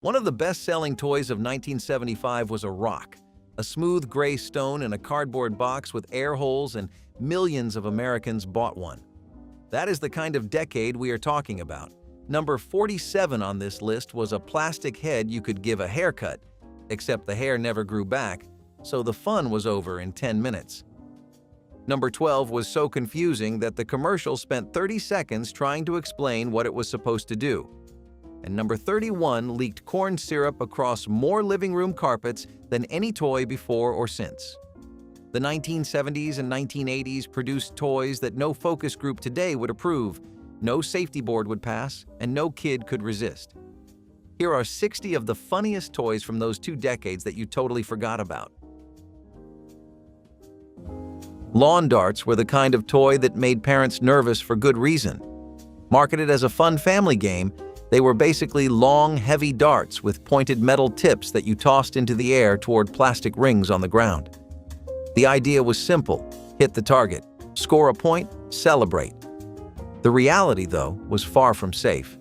One of the best-selling toys of 1975 was a rock, a smooth gray stone in a cardboard box with air holes, and millions of Americans bought one. That is the kind of decade we are talking about. Number 47 on this list was a plastic head you could give a haircut, except the hair never grew back, so the fun was over in 10 minutes. Number 12 was so confusing that the commercial spent 30 seconds trying to explain what it was supposed to do. And number 31 leaked corn syrup across more living room carpets than any toy before or since. The 1970s and 1980s produced toys that no focus group today would approve, no safety board would pass, and no kid could resist. Here are 60 of the funniest toys from those 2 decades that you totally forgot about. Lawn darts were the kind of toy that made parents nervous for good reason. Marketed as a fun family game, they were basically long, heavy darts with pointed metal tips that you tossed into the air toward plastic rings on the ground. The idea was simple: hit the target, score a point, celebrate. The reality, though, was far from safe.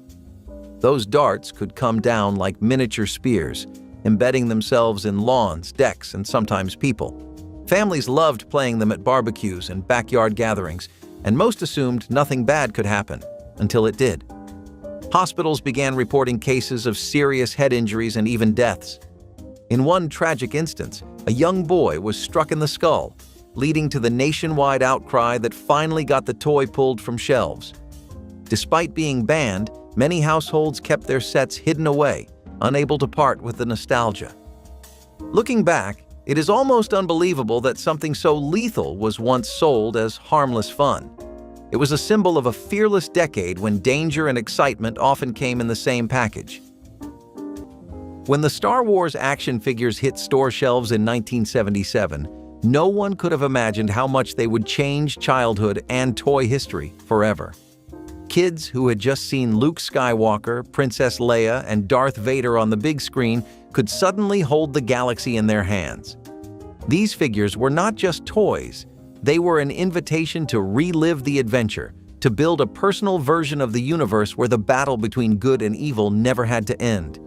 Those darts could come down like miniature spears, embedding themselves in lawns, decks, and sometimes people. Families loved playing them at barbecues and backyard gatherings, and most assumed nothing bad could happen, until it did. Hospitals began reporting cases of serious head injuries and even deaths. In one tragic instance, a young boy was struck in the skull, leading to the nationwide outcry that finally got the toy pulled from shelves. Despite being banned, many households kept their sets hidden away, unable to part with the nostalgia. Looking back, it is almost unbelievable that something so lethal was once sold as harmless fun. It was a symbol of a fearless decade when danger and excitement often came in the same package. When the Star Wars action figures hit store shelves in 1977, no one could have imagined how much they would change childhood and toy history forever. Kids who had just seen Luke Skywalker, Princess Leia, and Darth Vader on the big screen could suddenly hold the galaxy in their hands. These figures were not just toys. They were an invitation to relive the adventure, to build a personal version of the universe where the battle between good and evil never had to end.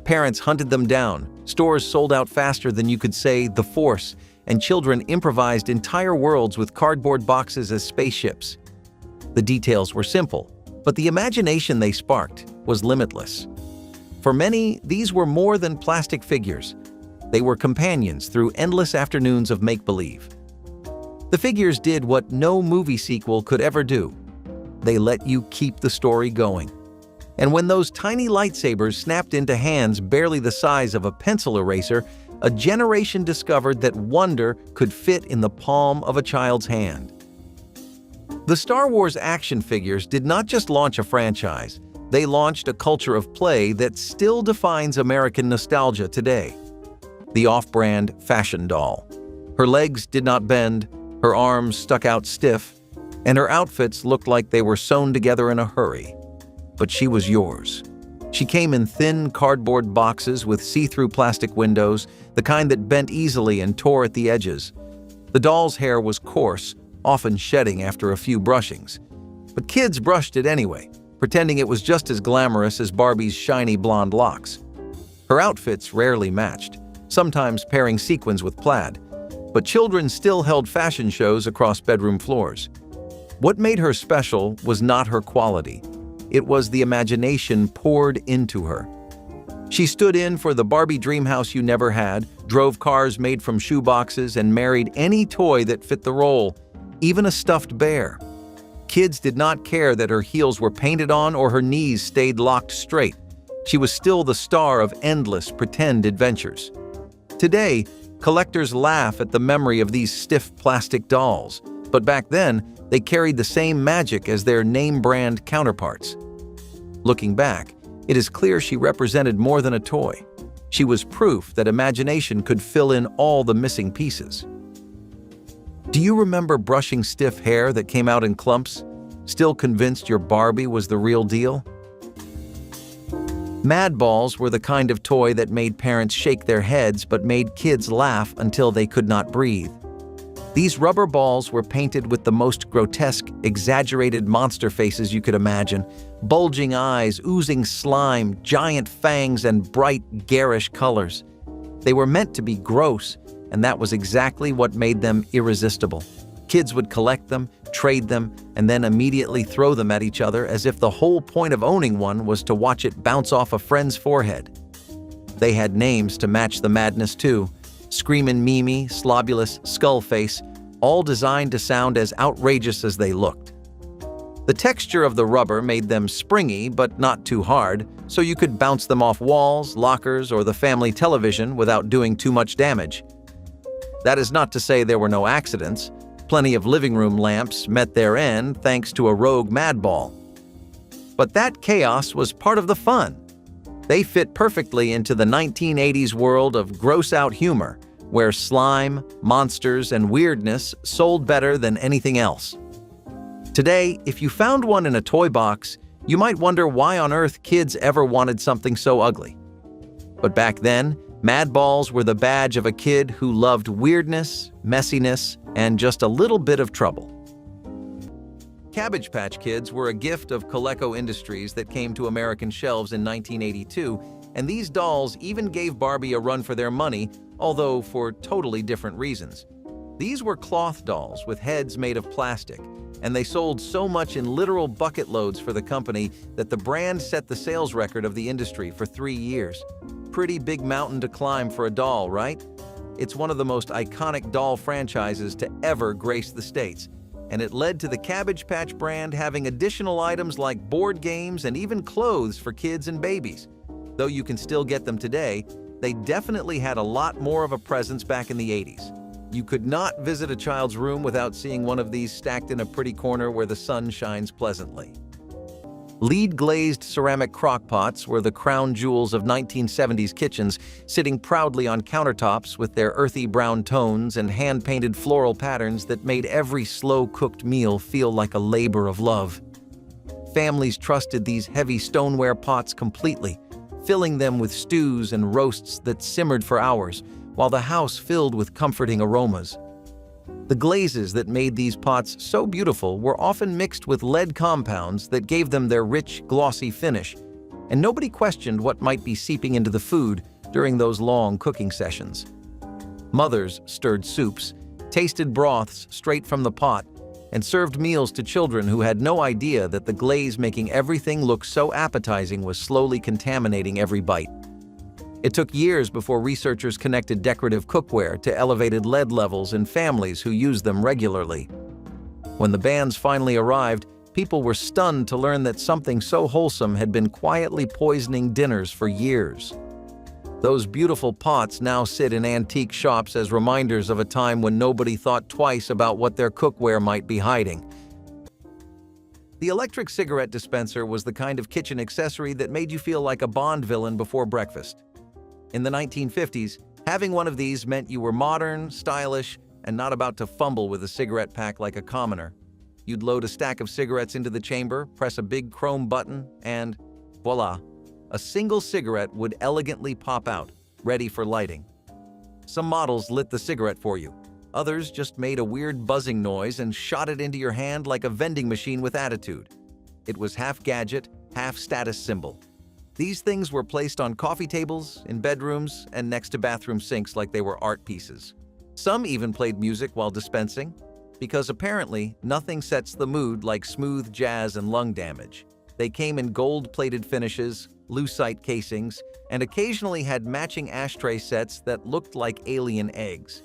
Parents hunted them down, stores sold out faster than you could say "the Force," and children improvised entire worlds with cardboard boxes as spaceships. The details were simple, but the imagination they sparked was limitless. For many, these were more than plastic figures. They were companions through endless afternoons of make-believe. The figures did what no movie sequel could ever do. They let you keep the story going. And when those tiny lightsabers snapped into hands barely the size of a pencil eraser, a generation discovered that wonder could fit in the palm of a child's hand. The Star Wars action figures did not just launch a franchise. They launched a culture of play that still defines American nostalgia today. The off-brand fashion doll. Her legs did not bend, her arms stuck out stiff, and her outfits looked like they were sewn together in a hurry. But she was yours. She came in thin cardboard boxes with see-through plastic windows, the kind that bent easily and tore at the edges. The doll's hair was coarse, often shedding after a few brushings. But kids brushed it anyway, pretending it was just as glamorous as Barbie's shiny blonde locks. Her outfits rarely matched, sometimes pairing sequins with plaid, but children still held fashion shows across bedroom floors. What made her special was not her quality. It was the imagination poured into her. She stood in for the Barbie dream house you never had, drove cars made from shoeboxes, and married any toy that fit the role, even a stuffed bear. Kids did not care that her heels were painted on or her knees stayed locked straight. She was still the star of endless pretend adventures. Today, collectors laugh at the memory of these stiff plastic dolls, but back then, they carried the same magic as their name-brand counterparts. Looking back, it is clear she represented more than a toy. She was proof that imagination could fill in all the missing pieces. Do you remember brushing stiff hair that came out in clumps, still convinced your Barbie was the real deal? Mad balls were the kind of toy that made parents shake their heads but made kids laugh until they could not breathe. These rubber balls were painted with the most grotesque, exaggerated monster faces you could imagine. Bulging eyes, oozing slime, giant fangs, and bright, garish colors. They were meant to be gross, and that was exactly what made them irresistible. Kids would collect them, trade them, and then immediately throw them at each other as if the whole point of owning one was to watch it bounce off a friend's forehead. They had names to match the madness too. Screamin' Mimi, Slobulous, Skullface, all designed to sound as outrageous as they looked. The texture of the rubber made them springy but not too hard, so you could bounce them off walls, lockers, or the family television without doing too much damage. That is not to say there were no accidents. Plenty of living room lamps met their end thanks to a rogue madball. But that chaos was part of the fun. They fit perfectly into the 1980s world of gross-out humor, where slime, monsters, and weirdness sold better than anything else. Today, if you found one in a toy box, you might wonder why on earth kids ever wanted something so ugly. But back then, madballs were the badge of a kid who loved weirdness, messiness, and just a little bit of trouble. Cabbage Patch Kids were a gift of Coleco Industries that came to American shelves in 1982, and these dolls even gave Barbie a run for their money, although for totally different reasons. These were cloth dolls with heads made of plastic, and they sold so much in literal bucket loads for the company that the brand set the sales record of the industry for 3 years. Pretty big mountain to climb for a doll, right? It's one of the most iconic doll franchises to ever grace the States, and it led to the Cabbage Patch brand having additional items like board games and even clothes for kids and babies. Though you can still get them today, they definitely had a lot more of a presence back in the 80s. You could not visit a child's room without seeing one of these stacked in a pretty corner where the sun shines pleasantly. Lead-glazed ceramic crock-pots were the crown jewels of 1970s kitchens, sitting proudly on countertops with their earthy brown tones and hand-painted floral patterns that made every slow-cooked meal feel like a labor of love. Families trusted these heavy stoneware pots completely, filling them with stews and roasts that simmered for hours, while the house filled with comforting aromas. The glazes that made these pots so beautiful were often mixed with lead compounds that gave them their rich, glossy finish, and nobody questioned what might be seeping into the food during those long cooking sessions. Mothers stirred soups, tasted broths straight from the pot, and served meals to children who had no idea that the glaze making everything look so appetizing was slowly contaminating every bite. It took years before researchers connected decorative cookware to elevated lead levels in families who used them regularly. When the bans finally arrived, people were stunned to learn that something so wholesome had been quietly poisoning dinners for years. Those beautiful pots now sit in antique shops as reminders of a time when nobody thought twice about what their cookware might be hiding. The electric cigarette dispenser was the kind of kitchen accessory that made you feel like a Bond villain before breakfast. In the 1950s, having one of these meant you were modern, stylish, and not about to fumble with a cigarette pack like a commoner. You'd load a stack of cigarettes into the chamber, press a big chrome button, and voila, a single cigarette would elegantly pop out, ready for lighting. Some models lit the cigarette for you. Others just made a weird buzzing noise and shot it into your hand like a vending machine with attitude. It was half gadget, half status symbol. These things were placed on coffee tables, in bedrooms, and next to bathroom sinks like they were art pieces. Some even played music while dispensing, because apparently nothing sets the mood like smooth jazz and lung damage. They came in gold-plated finishes, lucite casings, and occasionally had matching ashtray sets that looked like alien eggs.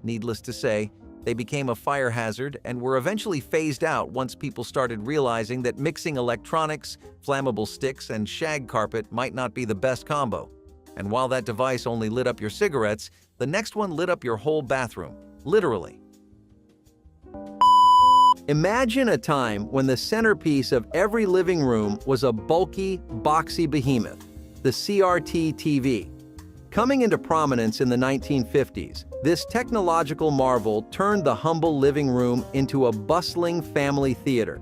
Needless to say, they became a fire hazard and were eventually phased out once people started realizing that mixing electronics, flammable sticks, and shag carpet might not be the best combo. And while that device only lit up your cigarettes, the next one lit up your whole bathroom, literally. Imagine a time when the centerpiece of every living room was a bulky, boxy behemoth, the CRT TV. Coming into prominence in the 1950s, this technological marvel turned the humble living room into a bustling family theater.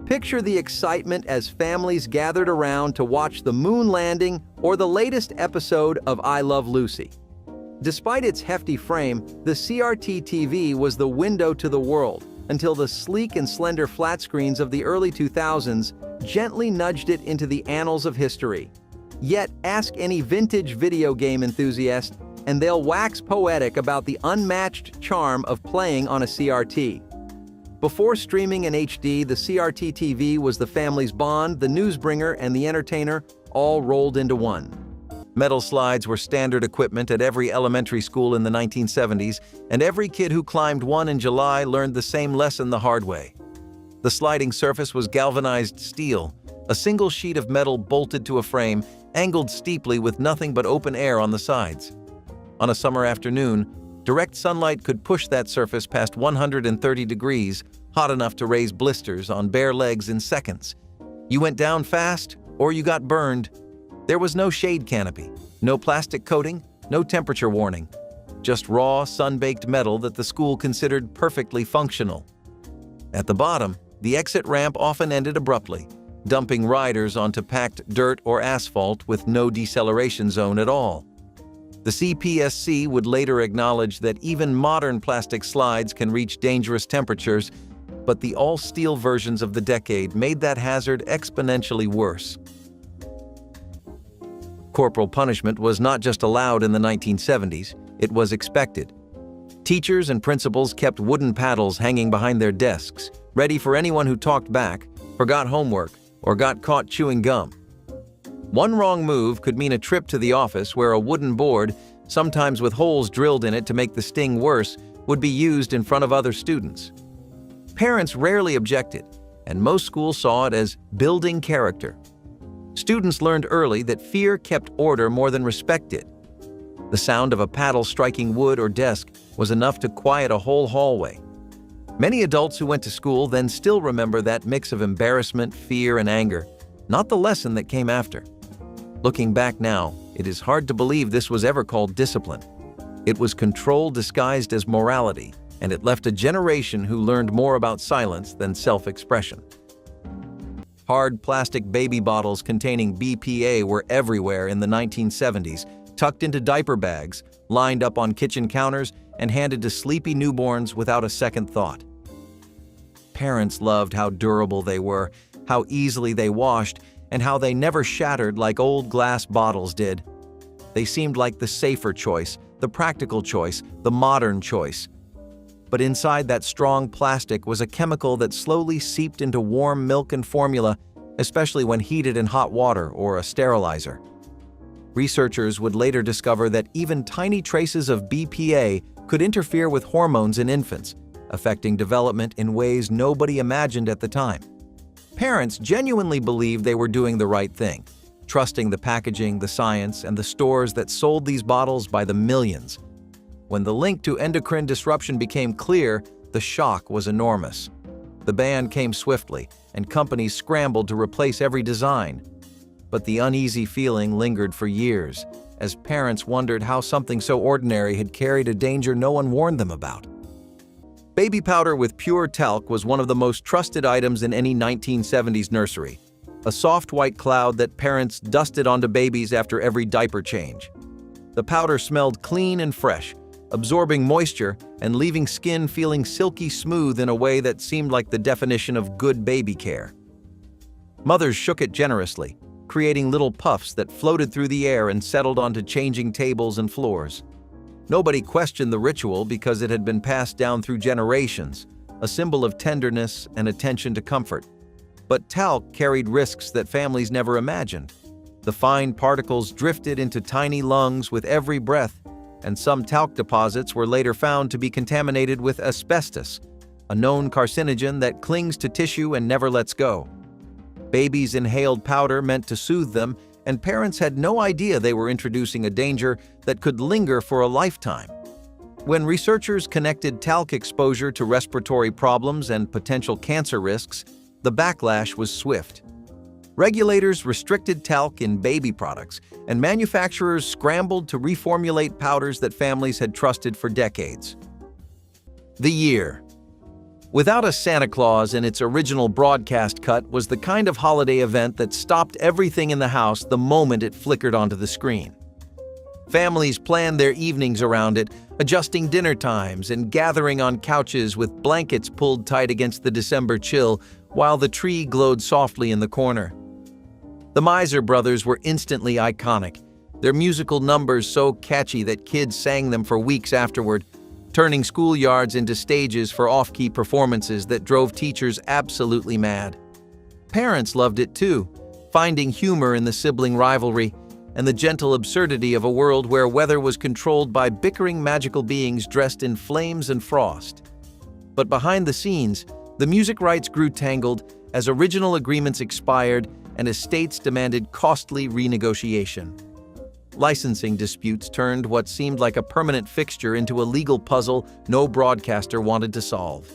Picture the excitement as families gathered around to watch the moon landing or the latest episode of I Love Lucy. Despite its hefty frame, the CRT TV was the window to the world until the sleek and slender flat screens of the early 2000s gently nudged it into the annals of history. Yet, ask any vintage video game enthusiast, and they'll wax poetic about the unmatched charm of playing on a CRT. Before streaming in HD, the CRT TV was the family's bond, the newsbringer, and the entertainer, all rolled into one. Metal slides were standard equipment at every elementary school in the 1970s, and every kid who climbed one in July learned the same lesson the hard way. The sliding surface was galvanized steel, a single sheet of metal bolted to a frame, angled steeply with nothing but open air on the sides. On a summer afternoon, direct sunlight could push that surface past 130 degrees, hot enough to raise blisters on bare legs in seconds. You went down fast, or you got burned. There was no shade canopy, no plastic coating, no temperature warning. Just raw, sun-baked metal that the school considered perfectly functional. At the bottom, the exit ramp often ended abruptly, dumping riders onto packed dirt or asphalt with no deceleration zone at all. The CPSC would later acknowledge that even modern plastic slides can reach dangerous temperatures, but the all-steel versions of the decade made that hazard exponentially worse. Corporal punishment was not just allowed in the 1970s, it was expected. Teachers and principals kept wooden paddles hanging behind their desks, ready for anyone who talked back, forgot homework, or got caught chewing gum. One wrong move could mean a trip to the office where a wooden board, sometimes with holes drilled in it to make the sting worse, would be used in front of other students. Parents rarely objected, and most schools saw it as building character. Students learned early that fear kept order more than respect did. The sound of a paddle striking wood or desk was enough to quiet a whole hallway. Many adults who went to school then still remember that mix of embarrassment, fear, and anger, not the lesson that came after. Looking back now, it is hard to believe this was ever called discipline. It was control disguised as morality, and it left a generation who learned more about silence than self-expression. Hard plastic baby bottles containing BPA were everywhere in the 1970s, tucked into diaper bags, lined up on kitchen counters, and handed to sleepy newborns without a second thought. Parents loved how durable they were, how easily they washed, and how they never shattered like old glass bottles did. They seemed like the safer choice, the practical choice, the modern choice. But inside that strong plastic was a chemical that slowly seeped into warm milk and formula, especially when heated in hot water or a sterilizer. Researchers would later discover that even tiny traces of BPA could interfere with hormones in infants, affecting development in ways nobody imagined at the time. Parents genuinely believed they were doing the right thing, trusting the packaging, the science, and the stores that sold these bottles by the millions. When the link to endocrine disruption became clear, the shock was enormous. The ban came swiftly, and companies scrambled to replace every design. But the uneasy feeling lingered for years, as parents wondered how something so ordinary had carried a danger no one warned them about. Baby powder with pure talc was one of the most trusted items in any 1970s nursery, a soft white cloud that parents dusted onto babies after every diaper change. The powder smelled clean and fresh, absorbing moisture and leaving skin feeling silky smooth in a way that seemed like the definition of good baby care. Mothers shook it generously, creating little puffs that floated through the air and settled onto changing tables and floors. Nobody questioned the ritual because it had been passed down through generations, a symbol of tenderness and attention to comfort. But talc carried risks that families never imagined. The fine particles drifted into tiny lungs with every breath, and some talc deposits were later found to be contaminated with asbestos, a known carcinogen that clings to tissue and never lets go. Babies inhaled powder meant to soothe them, and parents had no idea they were introducing a danger that could linger for a lifetime. When researchers connected talc exposure to respiratory problems and potential cancer risks, the backlash was swift. Regulators restricted talc in baby products, and manufacturers scrambled to reformulate powders that families had trusted for decades. The year. Without a Santa Claus in its original broadcast cut was the kind of holiday event that stopped everything in the house the moment it flickered onto the screen. Families planned their evenings around it, adjusting dinner times and gathering on couches with blankets pulled tight against the December chill while the tree glowed softly in the corner. The Miser Brothers were instantly iconic, their musical numbers so catchy that kids sang them for weeks afterward, turning schoolyards into stages for off-key performances that drove teachers absolutely mad. Parents loved it too, finding humor in the sibling rivalry and the gentle absurdity of a world where weather was controlled by bickering magical beings dressed in flames and frost. But behind the scenes, the music rights grew tangled as original agreements expired and estates demanded costly renegotiation. Licensing disputes turned what seemed like a permanent fixture into a legal puzzle no broadcaster wanted to solve.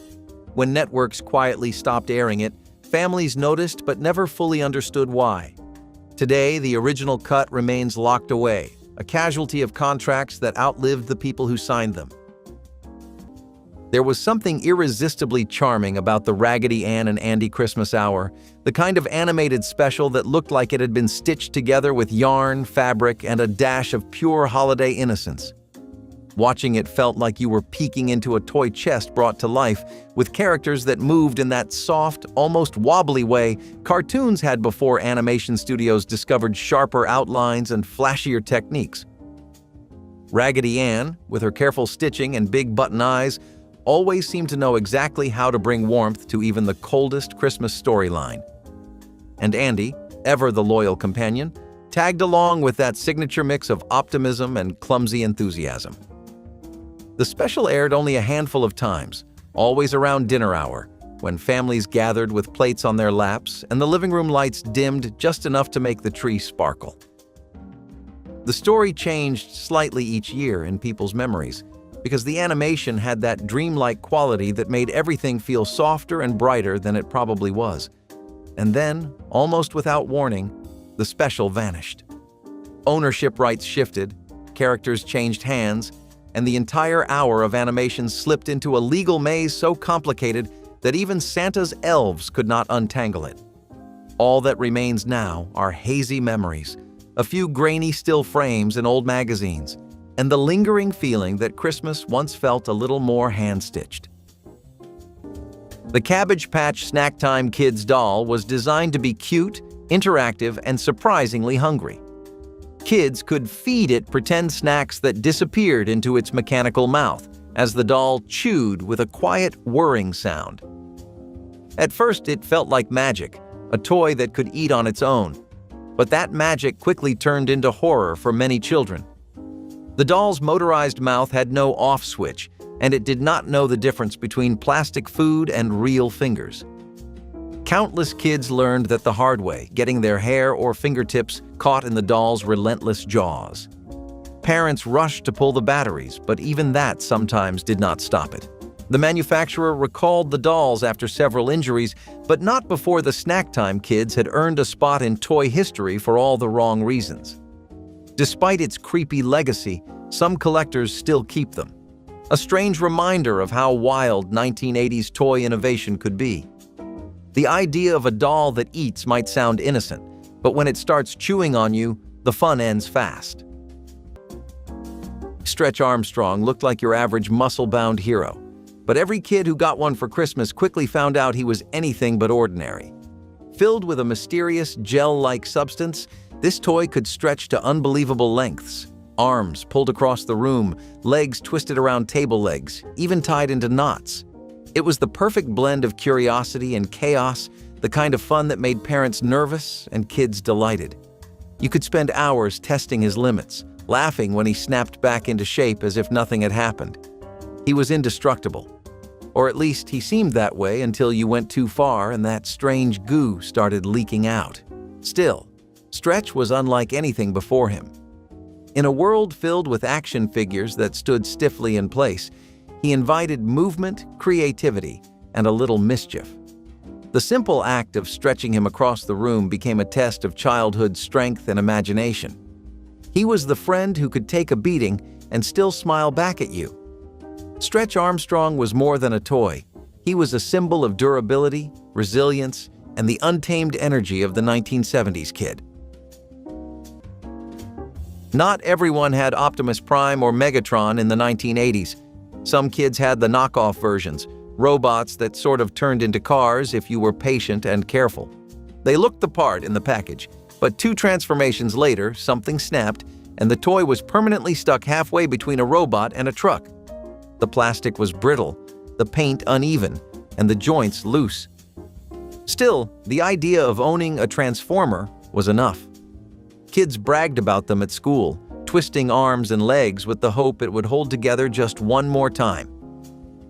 When networks quietly stopped airing it, families noticed but never fully understood why. Today, the original cut remains locked away, a casualty of contracts that outlived the people who signed them. There was something irresistibly charming about the Raggedy Ann and Andy Christmas Hour, the kind of animated special that looked like it had been stitched together with yarn, fabric, and a dash of pure holiday innocence. Watching it felt like you were peeking into a toy chest brought to life, with characters that moved in that soft, almost wobbly way cartoons had before animation studios discovered sharper outlines and flashier techniques. Raggedy Ann, with her careful stitching and big button eyes, always seemed to know exactly how to bring warmth to even the coldest Christmas storyline. And Andy, ever the loyal companion, tagged along with that signature mix of optimism and clumsy enthusiasm. The special aired only a handful of times, always around dinner hour, when families gathered with plates on their laps and the living room lights dimmed just enough to make the tree sparkle. The story changed slightly each year in people's memories, because the animation had that dreamlike quality that made everything feel softer and brighter than it probably was. And then, almost without warning, the special vanished. Ownership rights shifted, characters changed hands, and the entire hour of animation slipped into a legal maze so complicated that even Santa's elves could not untangle it. All that remains now are hazy memories, a few grainy still frames in old magazines, and the lingering feeling that Christmas once felt a little more hand-stitched. The Cabbage Patch Snack Time Kids doll was designed to be cute, interactive, and surprisingly hungry. Kids could feed it pretend snacks that disappeared into its mechanical mouth as the doll chewed with a quiet whirring sound. At first, it felt like magic, a toy that could eat on its own. But that magic quickly turned into horror for many children. The doll's motorized mouth had no off switch, and it did not know the difference between plastic food and real fingers. Countless kids learned that the hard way, getting their hair or fingertips caught in the doll's relentless jaws. Parents rushed to pull the batteries, but even that sometimes did not stop it. The manufacturer recalled the dolls after several injuries, but not before the Snack Time Kids had earned a spot in toy history for all the wrong reasons. Despite its creepy legacy, some collectors still keep them. A strange reminder of how wild 1980s toy innovation could be. The idea of a doll that eats might sound innocent, but when it starts chewing on you, the fun ends fast. Stretch Armstrong looked like your average muscle-bound hero, but every kid who got one for Christmas quickly found out he was anything but ordinary. Filled with a mysterious gel-like substance, this toy could stretch to unbelievable lengths. Arms pulled across the room, legs twisted around table legs, even tied into knots. It was the perfect blend of curiosity and chaos, the kind of fun that made parents nervous and kids delighted. You could spend hours testing his limits, laughing when he snapped back into shape as if nothing had happened. He was indestructible. Or at least he seemed that way until you went too far and that strange goo started leaking out. Still, Stretch was unlike anything before him. In a world filled with action figures that stood stiffly in place, he invited movement, creativity, and a little mischief. The simple act of stretching him across the room became a test of childhood strength and imagination. He was the friend who could take a beating and still smile back at you. Stretch Armstrong was more than a toy. He was a symbol of durability, resilience, and the untamed energy of the 1970s kid. Not everyone had Optimus Prime or Megatron in the 1980s. Some kids had the knockoff versions, robots that sort of turned into cars if you were patient and careful. They looked the part in the package, but 2 transformations later, something snapped, and the toy was permanently stuck halfway between a robot and a truck. The plastic was brittle, the paint uneven, and the joints loose. Still, the idea of owning a Transformer was enough. Kids bragged about them at school, twisting arms and legs with the hope it would hold together just one more time.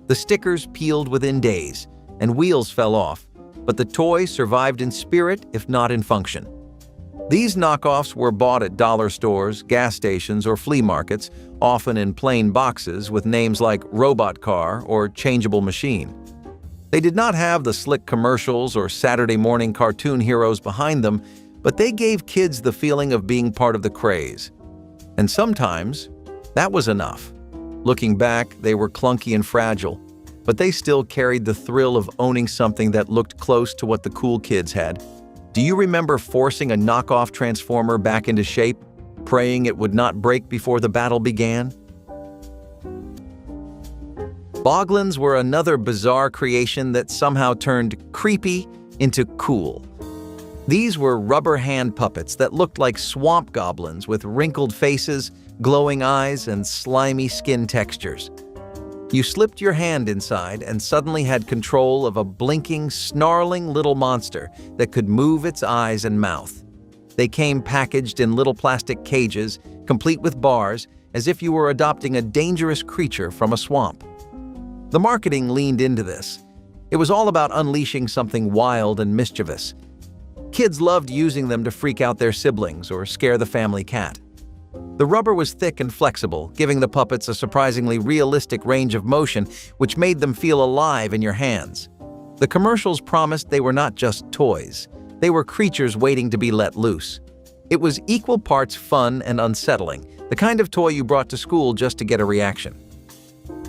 The stickers peeled within days, and wheels fell off, but the toy survived in spirit if not in function. These knockoffs were bought at dollar stores, gas stations, or flea markets, often in plain boxes with names like Robot Car or Changeable Machine. They did not have the slick commercials or Saturday morning cartoon heroes behind them, but they gave kids the feeling of being part of the craze. And sometimes, that was enough. Looking back, they were clunky and fragile, but they still carried the thrill of owning something that looked close to what the cool kids had. Do you remember forcing a knockoff Transformer back into shape, praying it would not break before the battle began? Boglins were another bizarre creation that somehow turned creepy into cool. These were rubber hand puppets that looked like swamp goblins with wrinkled faces, glowing eyes, and slimy skin textures. You slipped your hand inside and suddenly had control of a blinking, snarling little monster that could move its eyes and mouth. They came packaged in little plastic cages, complete with bars, as if you were adopting a dangerous creature from a swamp. The marketing leaned into this. It was all about unleashing something wild and mischievous. Kids loved using them to freak out their siblings or scare the family cat. The rubber was thick and flexible, giving the puppets a surprisingly realistic range of motion, which made them feel alive in your hands. The commercials promised they were not just toys. They were creatures waiting to be let loose. It was equal parts fun and unsettling, the kind of toy you brought to school just to get a reaction.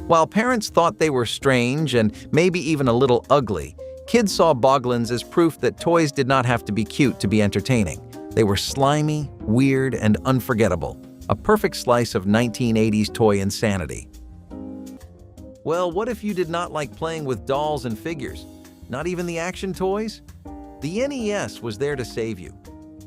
While parents thought they were strange and maybe even a little ugly, kids saw Boglins as proof that toys did not have to be cute to be entertaining. They were slimy, weird, and unforgettable. A perfect slice of 1980s toy insanity. Well, what if you did not like playing with dolls and figures? Not even the action toys? The NES was there to save you.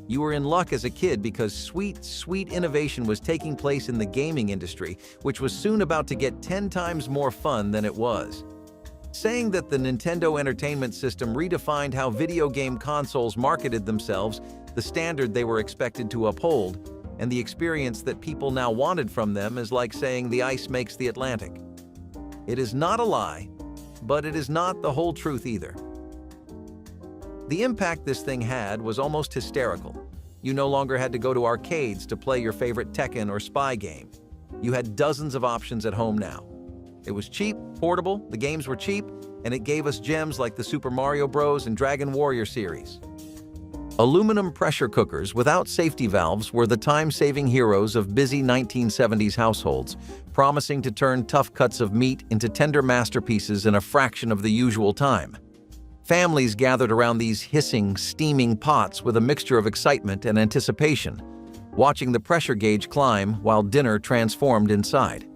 You were in luck as a kid because sweet innovation was taking place in the gaming industry, which was soon about to get 10 times more fun than it was. Saying that the Nintendo Entertainment System redefined how video game consoles marketed themselves, the standard they were expected to uphold, and the experience that people now wanted from them is like saying the ice makes the Atlantic. It is not a lie, but it is not the whole truth either. The impact this thing had was almost hysterical. You no longer had to go to arcades to play your favorite Tekken or spy game. You had dozens of options at home now. It was cheap, portable, the games were cheap, and it gave us gems like the Super Mario Bros. And Dragon Warrior series. Aluminum pressure cookers without safety valves were the time-saving heroes of busy 1970s households, promising to turn tough cuts of meat into tender masterpieces in a fraction of the usual time. Families gathered around these hissing, steaming pots with a mixture of excitement and anticipation, watching the pressure gauge climb while dinner transformed inside.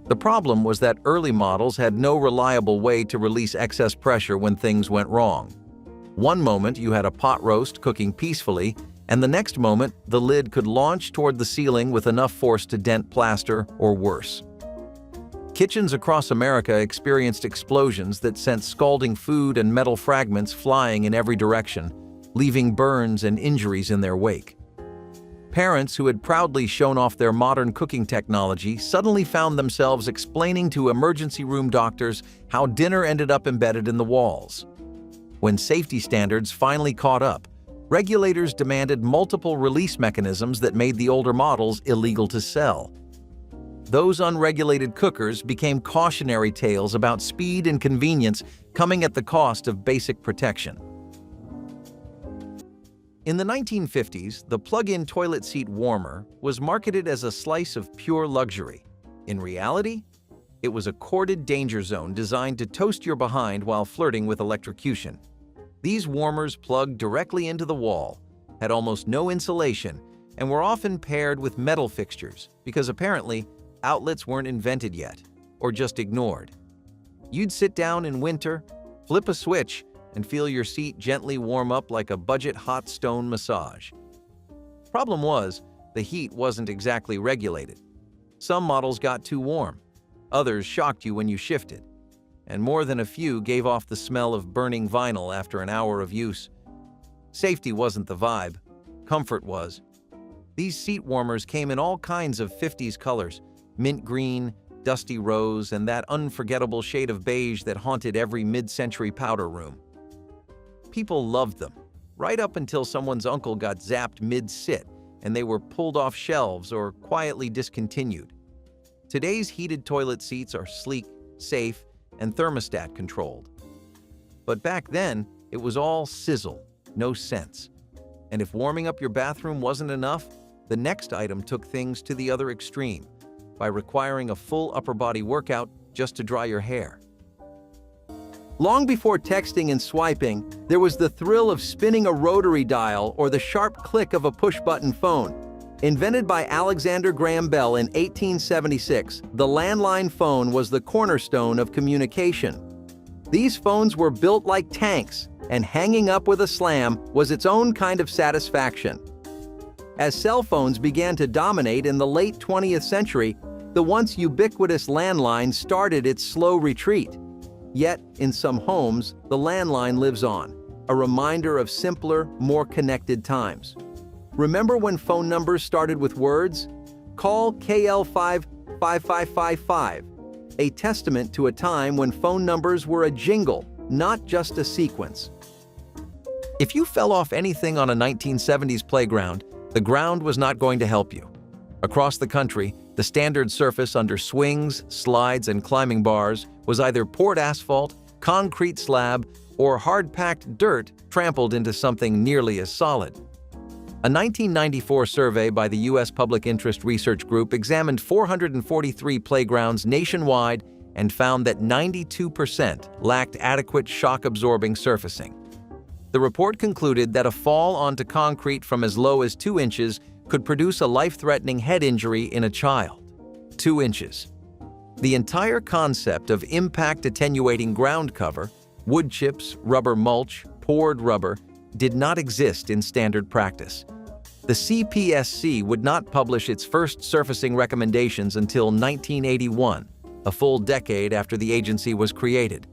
The problem was that early models had no reliable way to release excess pressure when things went wrong. One moment you had a pot roast cooking peacefully, and the next moment the lid could launch toward the ceiling with enough force to dent plaster or worse. Kitchens across America experienced explosions that sent scalding food and metal fragments flying in every direction, leaving burns and injuries in their wake. Parents who had proudly shown off their modern cooking technology suddenly found themselves explaining to emergency room doctors how dinner ended up embedded in the walls. When safety standards finally caught up, regulators demanded multiple release mechanisms that made the older models illegal to sell. Those unregulated cookers became cautionary tales about speed and convenience coming at the cost of basic protection. In the 1950s, the plug-in toilet seat warmer was marketed as a slice of pure luxury. In reality, it was a corded danger zone designed to toast your behind while flirting with electrocution. These warmers plugged directly into the wall, had almost no insulation, and were often paired with metal fixtures because apparently outlets weren't invented yet, or just ignored. You'd sit down in winter, flip a switch, and feel your seat gently warm up like a budget hot stone massage. Problem was, the heat wasn't exactly regulated. Some models got too warm, others shocked you when you shifted, and more than a few gave off the smell of burning vinyl after an hour of use. Safety wasn't the vibe, comfort was. These seat warmers came in all kinds of 50s colors: mint green, dusty rose, and that unforgettable shade of beige that haunted every mid-century powder room. People loved them, right up until someone's uncle got zapped mid-sit and they were pulled off shelves or quietly discontinued. Today's heated toilet seats are sleek, safe, and thermostat controlled. But back then, it was all sizzle, no sense. And if warming up your bathroom wasn't enough, the next item took things to the other extreme by requiring a full upper body workout just to dry your hair. Long before texting and swiping, there was the thrill of spinning a rotary dial or the sharp click of a push-button phone. Invented by Alexander Graham Bell in 1876, the landline phone was the cornerstone of communication. These phones were built like tanks, and hanging up with a slam was its own kind of satisfaction. As cell phones began to dominate in the late 20th century, the once ubiquitous landline started its slow retreat. Yet, in some homes, the landline lives on, a reminder of simpler, more connected times. Remember when phone numbers started with words? Call KL55555, a testament to a time when phone numbers were a jingle, not just a sequence. If you fell off anything on a 1970s playground, the ground was not going to help you. Across the country, the standard surface under swings, slides, and climbing bars was either poured asphalt, concrete slab, or hard-packed dirt trampled into something nearly as solid. A 1994 survey by the U.S. Public Interest Research Group examined 443 playgrounds nationwide and found that 92% lacked adequate shock-absorbing surfacing. The report concluded that a fall onto concrete from as low as 2 inches could produce a life-threatening head injury in a child. 2 inches. The entire concept of impact-attenuating ground cover, wood chips, rubber mulch, poured rubber, did not exist in standard practice. The CPSC would not publish its first surfacing recommendations until 1981, a full decade after the agency was created.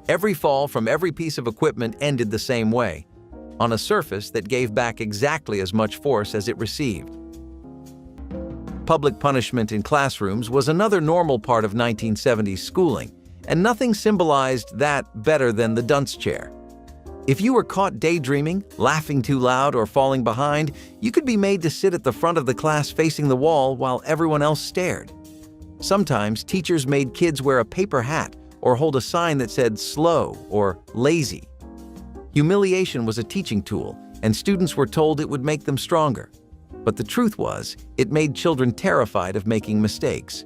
Every fall from every piece of equipment ended the same way, on a surface that gave back exactly as much force as it received. Public punishment in classrooms was another normal part of 1970s schooling, and nothing symbolized that better than the dunce chair. If you were caught daydreaming, laughing too loud, or falling behind, you could be made to sit at the front of the class facing the wall while everyone else stared. Sometimes teachers made kids wear a paper hat or hold a sign that said slow or lazy. Humiliation was a teaching tool, and students were told it would make them stronger. But the truth was, it made children terrified of making mistakes.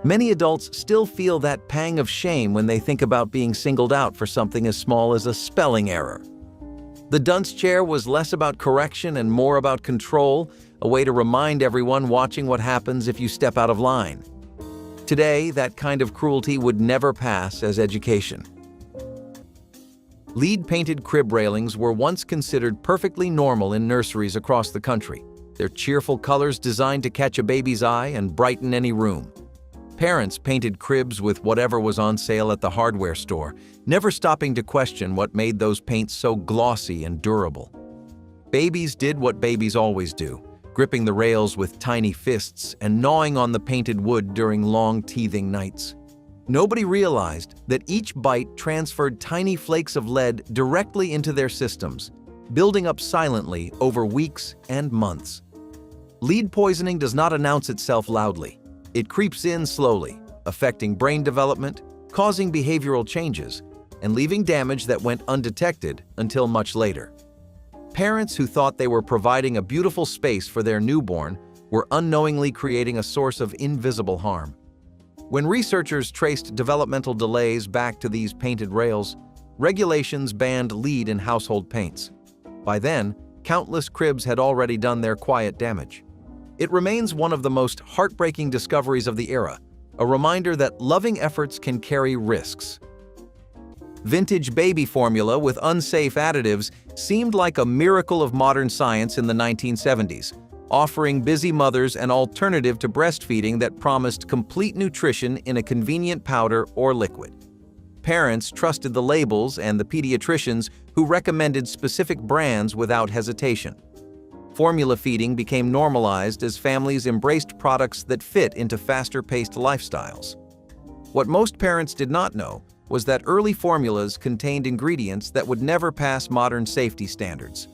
Many adults still feel that pang of shame when they think about being singled out for something as small as a spelling error. The dunce chair was less about correction and more about control, a way to remind everyone watching what happens if you step out of line. Today, that kind of cruelty would never pass as education. Lead-painted crib railings were once considered perfectly normal in nurseries across the country, their cheerful colors designed to catch a baby's eye and brighten any room. Parents painted cribs with whatever was on sale at the hardware store, never stopping to question what made those paints so glossy and durable. Babies did what babies always do, gripping the rails with tiny fists and gnawing on the painted wood during long teething nights. Nobody realized that each bite transferred tiny flakes of lead directly into their systems, building up silently over weeks and months. Lead poisoning does not announce itself loudly. It creeps in slowly, affecting brain development, causing behavioral changes, and leaving damage that went undetected until much later. Parents who thought they were providing a beautiful space for their newborn were unknowingly creating a source of invisible harm. When researchers traced developmental delays back to these painted rails, regulations banned lead in household paints. By then, countless cribs had already done their quiet damage. It remains one of the most heartbreaking discoveries of the era, a reminder that loving efforts can carry risks. Vintage baby formula with unsafe additives seemed like a miracle of modern science in the 1970s, offering busy mothers an alternative to breastfeeding that promised complete nutrition in a convenient powder or liquid. Parents trusted the labels and the pediatricians who recommended specific brands without hesitation. Formula feeding became normalized as families embraced products that fit into faster-paced lifestyles. What most parents did not know was that early formulas contained ingredients that would never pass modern safety standards.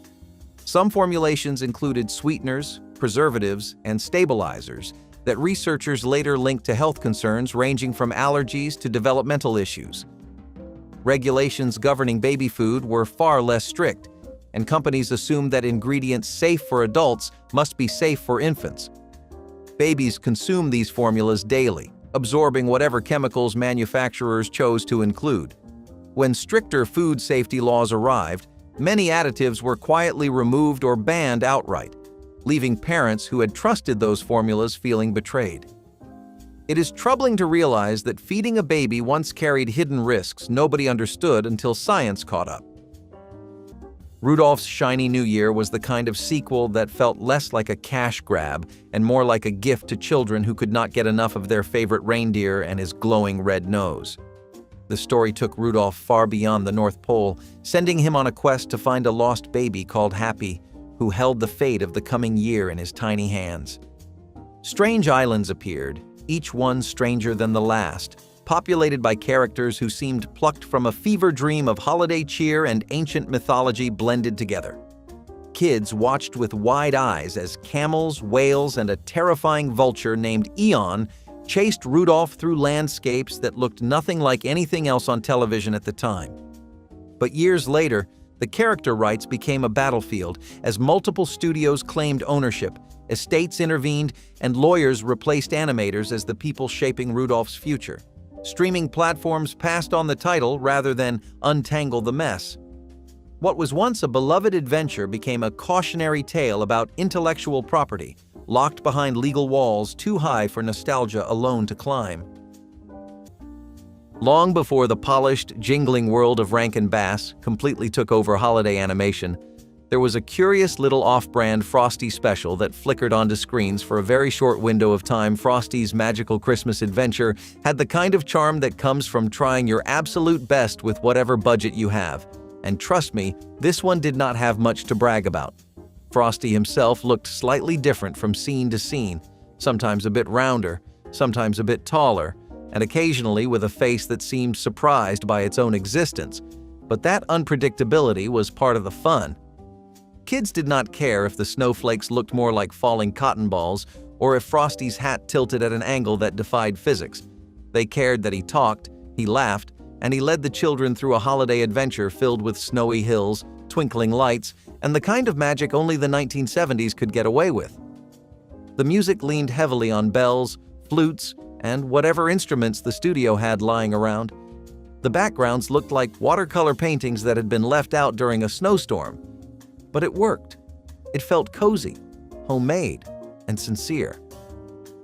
Some formulations included sweeteners, preservatives, and stabilizers that researchers later linked to health concerns ranging from allergies to developmental issues. Regulations governing baby food were far less strict, and companies assumed that ingredients safe for adults must be safe for infants. Babies consume these formulas daily, absorbing whatever chemicals manufacturers chose to include. When stricter food safety laws arrived, many additives were quietly removed or banned outright, leaving parents who had trusted those formulas feeling betrayed. It is troubling to realize that feeding a baby once carried hidden risks nobody understood until science caught up. Rudolph's Shiny New Year was the kind of sequel that felt less like a cash grab and more like a gift to children who could not get enough of their favorite reindeer and his glowing red nose. The story took Rudolph far beyond the North Pole, sending him on a quest to find a lost baby called Happy, who held the fate of the coming year in his tiny hands. Strange islands appeared, each one stranger than the last, populated by characters who seemed plucked from a fever dream of holiday cheer and ancient mythology blended together. Kids watched with wide eyes as camels, whales, and a terrifying vulture named Eon chased Rudolph through landscapes that looked nothing like anything else on television at the time. But years later, the character rights became a battlefield as multiple studios claimed ownership, estates intervened, and lawyers replaced animators as the people shaping Rudolph's future. Streaming platforms passed on the title rather than untangle the mess. What was once a beloved adventure became a cautionary tale about intellectual property, locked behind legal walls too high for nostalgia alone to climb. Long before the polished, jingling world of Rankin Bass completely took over holiday animation, there was a curious little off-brand Frosty special that flickered onto screens for a very short window of time. Frosty's Magical Christmas Adventure had the kind of charm that comes from trying your absolute best with whatever budget you have. And trust me, this one did not have much to brag about. Frosty himself looked slightly different from scene to scene, sometimes a bit rounder, sometimes a bit taller, and occasionally with a face that seemed surprised by its own existence. But that unpredictability was part of the fun. Kids did not care if the snowflakes looked more like falling cotton balls or if Frosty's hat tilted at an angle that defied physics. They cared that he talked, he laughed, and he led the children through a holiday adventure filled with snowy hills, twinkling lights, and the kind of magic only the 1970s could get away with. The music leaned heavily on bells, flutes, and whatever instruments the studio had lying around. The backgrounds looked like watercolor paintings that had been left out during a snowstorm. But it worked. It felt cozy, homemade, and sincere.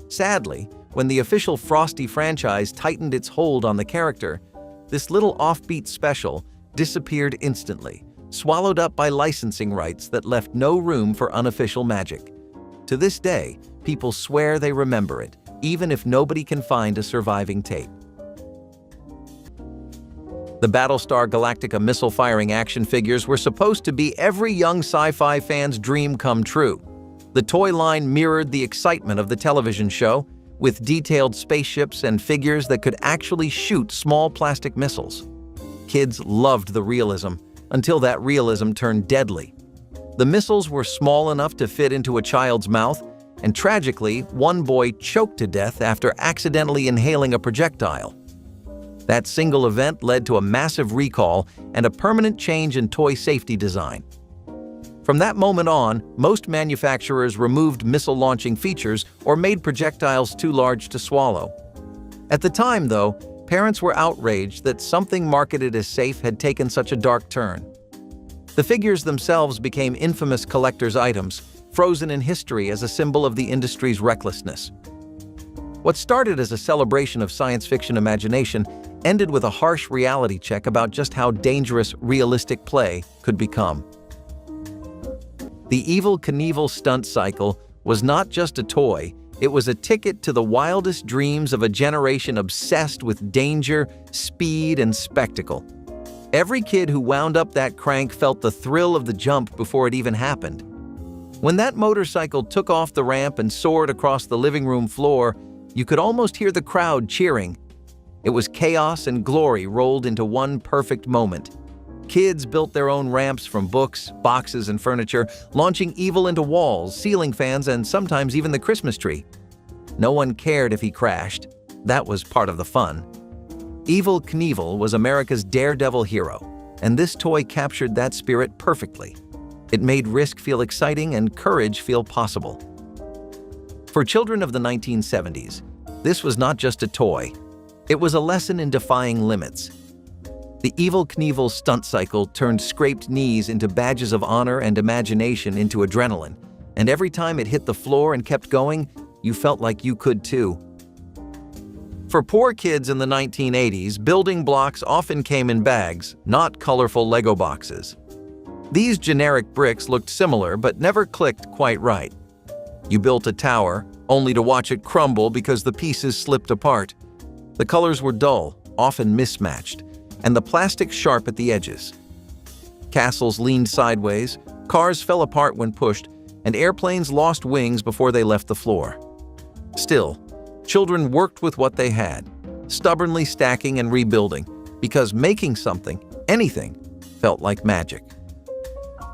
Sadly, when the official Frosty franchise tightened its hold on the character, this little offbeat special disappeared instantly, swallowed up by licensing rights that left no room for unofficial magic. To this day, people swear they remember it, even if nobody can find a surviving tape. The Battlestar Galactica missile-firing action figures were supposed to be every young sci-fi fan's dream come true. The toy line mirrored the excitement of the television show, with detailed spaceships and figures that could actually shoot small plastic missiles. Kids loved the realism, until that realism turned deadly. The missiles were small enough to fit into a child's mouth, and tragically, one boy choked to death after accidentally inhaling a projectile. That single event led to a massive recall and a permanent change in toy safety design. From that moment on, most manufacturers removed missile-launching features or made projectiles too large to swallow. At the time, though, parents were outraged that something marketed as safe had taken such a dark turn. The figures themselves became infamous collector's items, frozen in history as a symbol of the industry's recklessness. What started as a celebration of science fiction imagination ended with a harsh reality check about just how dangerous realistic play could become. The Evel Knievel stunt cycle was not just a toy, it was a ticket to the wildest dreams of a generation obsessed with danger, speed, and spectacle. Every kid who wound up that crank felt the thrill of the jump before it even happened. When that motorcycle took off the ramp and soared across the living room floor, you could almost hear the crowd cheering. It was chaos and glory rolled into one perfect moment. Kids built their own ramps from books, boxes, and furniture, launching Evel into walls, ceiling fans, and sometimes even the Christmas tree. No one cared if he crashed. That was part of the fun. Evel Knievel was America's daredevil hero, and this toy captured that spirit perfectly. It made risk feel exciting and courage feel possible. For children of the 1970s, this was not just a toy. It was a lesson in defying limits. The Evel Knievel stunt cycle turned scraped knees into badges of honor and imagination into adrenaline, and every time it hit the floor and kept going, you felt like you could too. For poor kids in the 1980s, building blocks often came in bags, not colorful Lego boxes. These generic bricks looked similar but never clicked quite right. You built a tower, only to watch it crumble because the pieces slipped apart. The colors were dull, often mismatched, and the plastic sharp at the edges. Castles leaned sideways, cars fell apart when pushed, and airplanes lost wings before they left the floor. Still, children worked with what they had, stubbornly stacking and rebuilding, because making something, anything, felt like magic.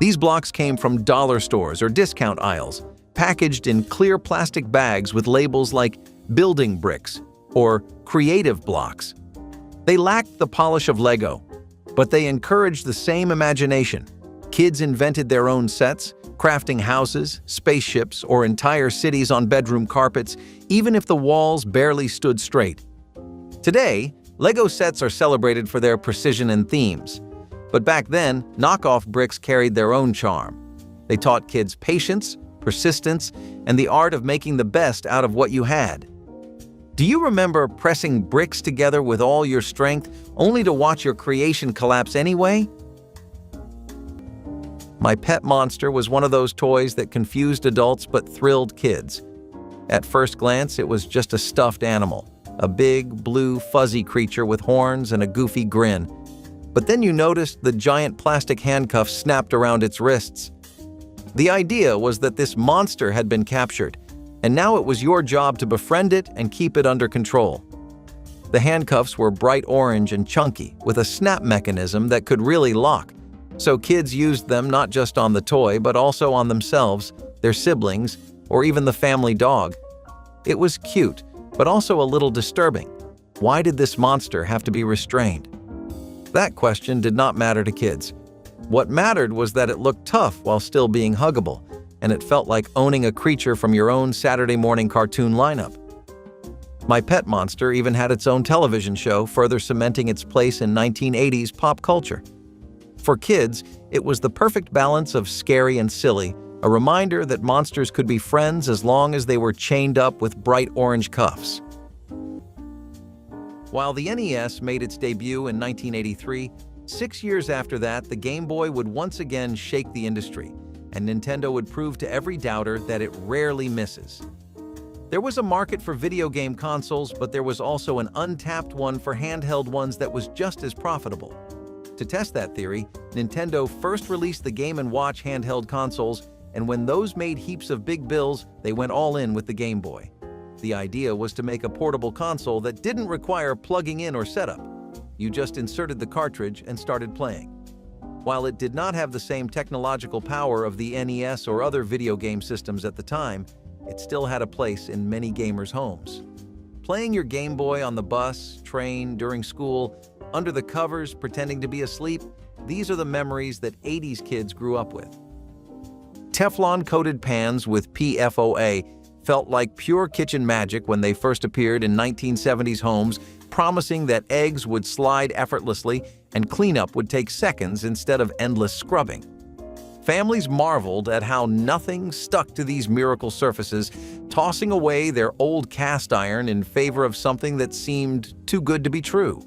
These blocks came from dollar stores or discount aisles, packaged in clear plastic bags with labels like building bricks or creative blocks. They lacked the polish of Lego, but they encouraged the same imagination. Kids invented their own sets, crafting houses, spaceships, or entire cities on bedroom carpets, even if the walls barely stood straight. Today, Lego sets are celebrated for their precision and themes. But back then, knockoff bricks carried their own charm. They taught kids patience, persistence, and the art of making the best out of what you had. Do you remember pressing bricks together with all your strength, only to watch your creation collapse anyway? My pet monster was one of those toys that confused adults but thrilled kids. At first glance, it was just a stuffed animal, a big, blue, fuzzy creature with horns and a goofy grin. But then you noticed the giant plastic handcuffs snapped around its wrists. The idea was that this monster had been captured, and now it was your job to befriend it and keep it under control. The handcuffs were bright orange and chunky, with a snap mechanism that could really lock, so kids used them not just on the toy but also on themselves, their siblings, or even the family dog. It was cute, but also a little disturbing. Why did this monster have to be restrained? That question did not matter to kids. What mattered was that it looked tough while still being huggable, and it felt like owning a creature from your own Saturday morning cartoon lineup. My pet monster even had its own television show, further cementing its place in 1980s pop culture. For kids, it was the perfect balance of scary and silly, a reminder that monsters could be friends as long as they were chained up with bright orange cuffs. While the NES made its debut in 1983, 6 years after that, the Game Boy would once again shake the industry, and Nintendo would prove to every doubter that it rarely misses. There was a market for video game consoles, but there was also an untapped one for handheld ones that was just as profitable. To test that theory, Nintendo first released the Game & Watch handheld consoles, and when those made heaps of big bills, they went all in with the Game Boy. The idea was to make a portable console that didn't require plugging in or setup. You just inserted the cartridge and started playing. While it did not have the same technological power of the NES or other video game systems at the time, it still had a place in many gamers' homes. Playing your Game Boy on the bus, train, during school, under the covers, pretending to be asleep, these are the memories that 80s kids grew up with. Teflon-coated pans with PFOA felt like pure kitchen magic when they first appeared in 1970s homes, promising that eggs would slide effortlessly and cleanup would take seconds instead of endless scrubbing. Families marveled at how nothing stuck to these miracle surfaces, tossing away their old cast iron in favor of something that seemed too good to be true.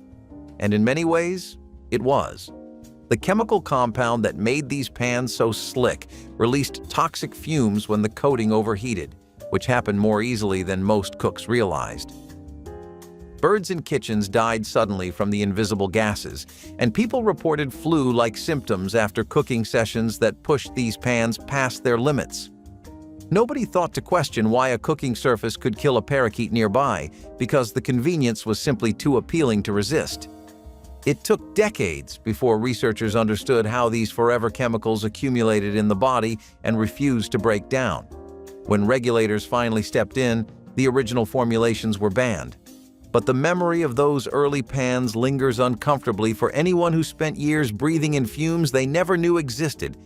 And in many ways, it was. The chemical compound that made these pans so slick released toxic fumes when the coating overheated, which happened more easily than most cooks realized. Birds in kitchens died suddenly from the invisible gases, and people reported flu-like symptoms after cooking sessions that pushed these pans past their limits. Nobody thought to question why a cooking surface could kill a parakeet nearby, because the convenience was simply too appealing to resist. It took decades before researchers understood how these forever chemicals accumulated in the body and refused to break down. When regulators finally stepped in, the original formulations were banned. But the memory of those early pans lingers uncomfortably for anyone who spent years breathing in fumes they never knew existed.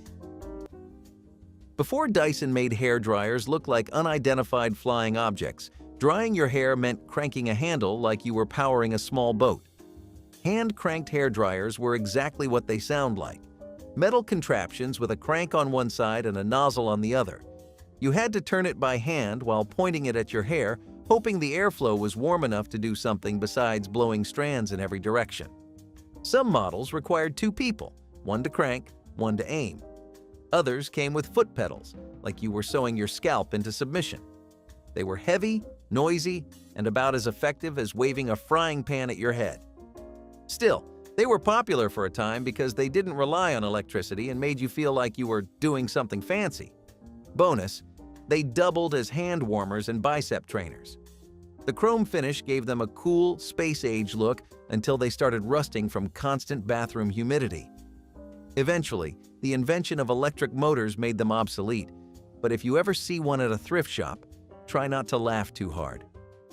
Before Dyson made hair dryers look like unidentified flying objects, drying your hair meant cranking a handle like you were powering a small boat. Hand-cranked hair dryers were exactly what they sound like. Metal contraptions with a crank on one side and a nozzle on the other. You had to turn it by hand while pointing it at your hair, hoping the airflow was warm enough to do something besides blowing strands in every direction. Some models required two people, one to crank, one to aim. Others came with foot pedals, like you were sewing your scalp into submission. They were heavy, noisy, and about as effective as waving a frying pan at your head. Still, they were popular for a time because they didn't rely on electricity and made you feel like you were doing something fancy. Bonus, they doubled as hand warmers and bicep trainers. The chrome finish gave them a cool, space-age look until they started rusting from constant bathroom humidity. Eventually, the invention of electric motors made them obsolete, but if you ever see one at a thrift shop, try not to laugh too hard.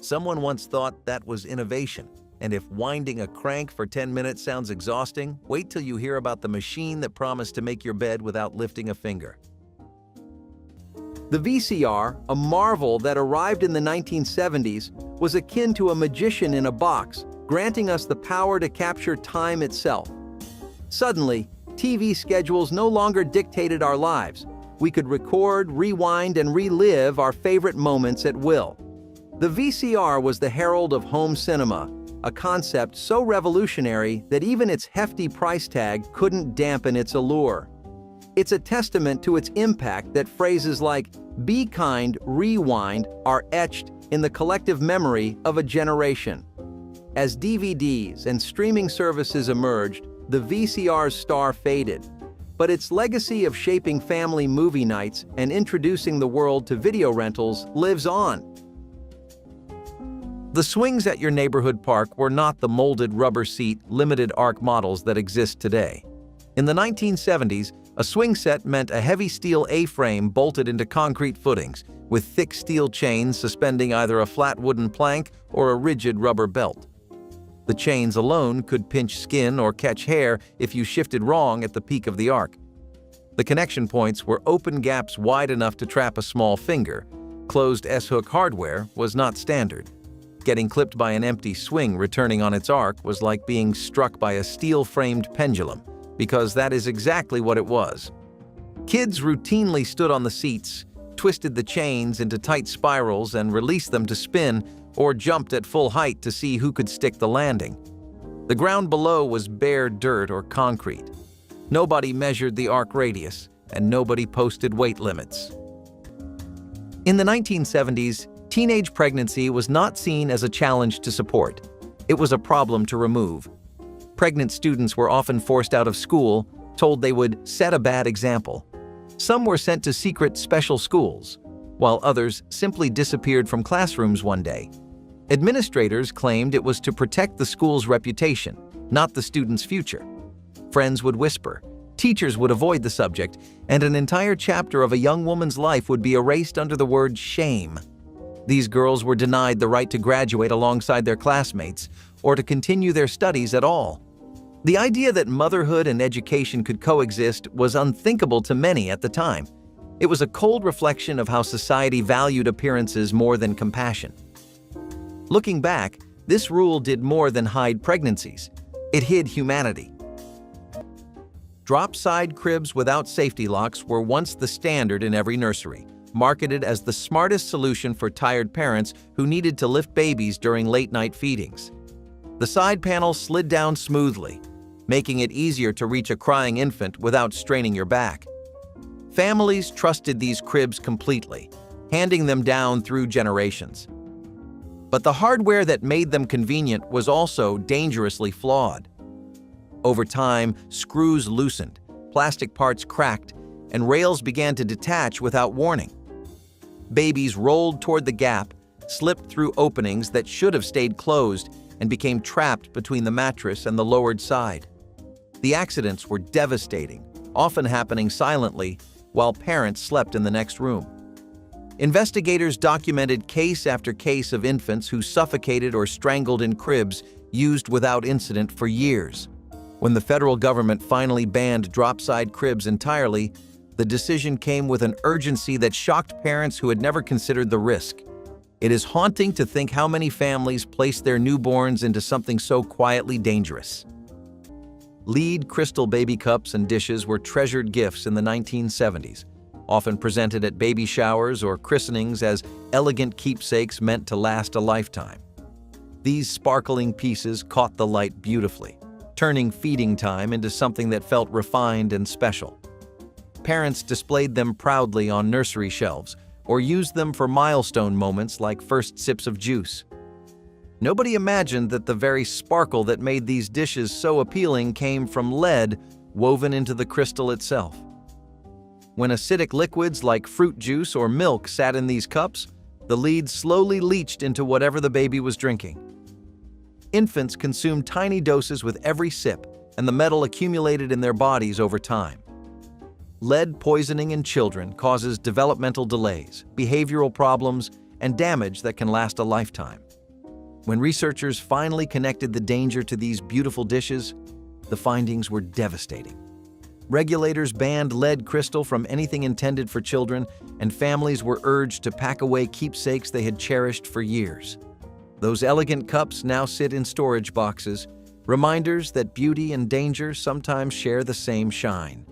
Someone once thought that was innovation, and if winding a crank for 10 minutes sounds exhausting, wait till you hear about the machine that promised to make your bed without lifting a finger. The VCR, a marvel that arrived in the 1970s, was akin to a magician in a box, granting us the power to capture time itself. Suddenly, TV schedules no longer dictated our lives. We could record, rewind, and relive our favorite moments at will. The VCR was the herald of home cinema, a concept so revolutionary that even its hefty price tag couldn't dampen its allure. It's a testament to its impact that phrases like "be kind, rewind" are etched in the collective memory of a generation. As DVDs and streaming services emerged, the VCR's star faded, but its legacy of shaping family movie nights and introducing the world to video rentals lives on. The swings at your neighborhood park were not the molded rubber seat, limited arc models that exist today. In the 1970s, a swing set meant a heavy steel A-frame bolted into concrete footings, with thick steel chains suspending either a flat wooden plank or a rigid rubber belt. The chains alone could pinch skin or catch hair if you shifted wrong at the peak of the arc. The connection points were open gaps wide enough to trap a small finger. Closed S-hook hardware was not standard. Getting clipped by an empty swing returning on its arc was like being struck by a steel-framed pendulum, because that is exactly what it was. Kids routinely stood on the seats, twisted the chains into tight spirals and released them to spin, or jumped at full height to see who could stick the landing. The ground below was bare dirt or concrete. Nobody measured the arc radius, and nobody posted weight limits. In the 1970s, teenage pregnancy was not seen as a challenge to support. It was a problem to remove. Pregnant students were often forced out of school, told they would set a bad example. Some were sent to secret special schools, while others simply disappeared from classrooms one day. Administrators claimed it was to protect the school's reputation, not the student's future. Friends would whisper, teachers would avoid the subject, and an entire chapter of a young woman's life would be erased under the word shame. These girls were denied the right to graduate alongside their classmates or to continue their studies at all. The idea that motherhood and education could coexist was unthinkable to many at the time. It was a cold reflection of how society valued appearances more than compassion. Looking back, this rule did more than hide pregnancies. It hid humanity. Drop-side cribs without safety locks were once the standard in every nursery, marketed as the smartest solution for tired parents who needed to lift babies during late-night feedings. The side panel slid down smoothly, making it easier to reach a crying infant without straining your back. Families trusted these cribs completely, handing them down through generations. But the hardware that made them convenient was also dangerously flawed. Over time, screws loosened, plastic parts cracked, and rails began to detach without warning. Babies rolled toward the gap, slipped through openings that should have stayed closed, and became trapped between the mattress and the lowered side. The accidents were devastating, often happening silently while parents slept in the next room. Investigators documented case after case of infants who suffocated or strangled in cribs used without incident for years. When the federal government finally banned drop-side cribs entirely, the decision came with an urgency that shocked parents who had never considered the risk. It is haunting to think how many families placed their newborns into something so quietly dangerous. Lead crystal baby cups and dishes were treasured gifts in the 1970s, often presented at baby showers or christenings as elegant keepsakes meant to last a lifetime. These sparkling pieces caught the light beautifully, turning feeding time into something that felt refined and special. Parents displayed them proudly on nursery shelves or used them for milestone moments like first sips of juice. Nobody imagined that the very sparkle that made these dishes so appealing came from lead woven into the crystal itself. When acidic liquids like fruit juice or milk sat in these cups, the lead slowly leached into whatever the baby was drinking. Infants consumed tiny doses with every sip, and the metal accumulated in their bodies over time. Lead poisoning in children causes developmental delays, behavioral problems, and damage that can last a lifetime. When researchers finally connected the danger to these beautiful dishes, the findings were devastating. Regulators banned lead crystal from anything intended for children, and families were urged to pack away keepsakes they had cherished for years. Those elegant cups now sit in storage boxes, reminders that beauty and danger sometimes share the same shine.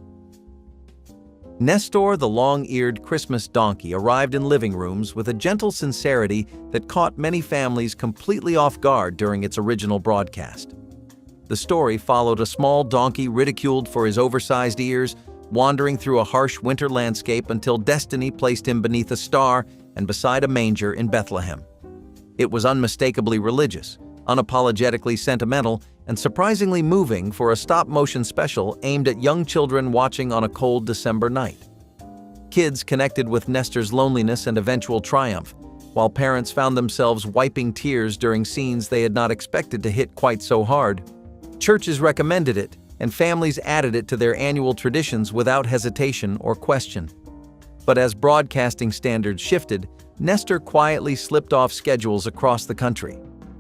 Nestor, the long-eared Christmas donkey, arrived in living rooms with a gentle sincerity that caught many families completely off guard during its original broadcast. The story followed a small donkey ridiculed for his oversized ears, wandering through a harsh winter landscape until destiny placed him beneath a star and beside a manger in Bethlehem. It was unmistakably religious, unapologetically sentimental, and surprisingly moving for a stop-motion special aimed at young children watching on a cold December night. Kids connected with Nestor's loneliness and eventual triumph, while parents found themselves wiping tears during scenes they had not expected to hit quite so hard. Churches recommended it, and families added it to their annual traditions without hesitation or question. But as broadcasting standards shifted, Nestor quietly slipped off schedules across the country.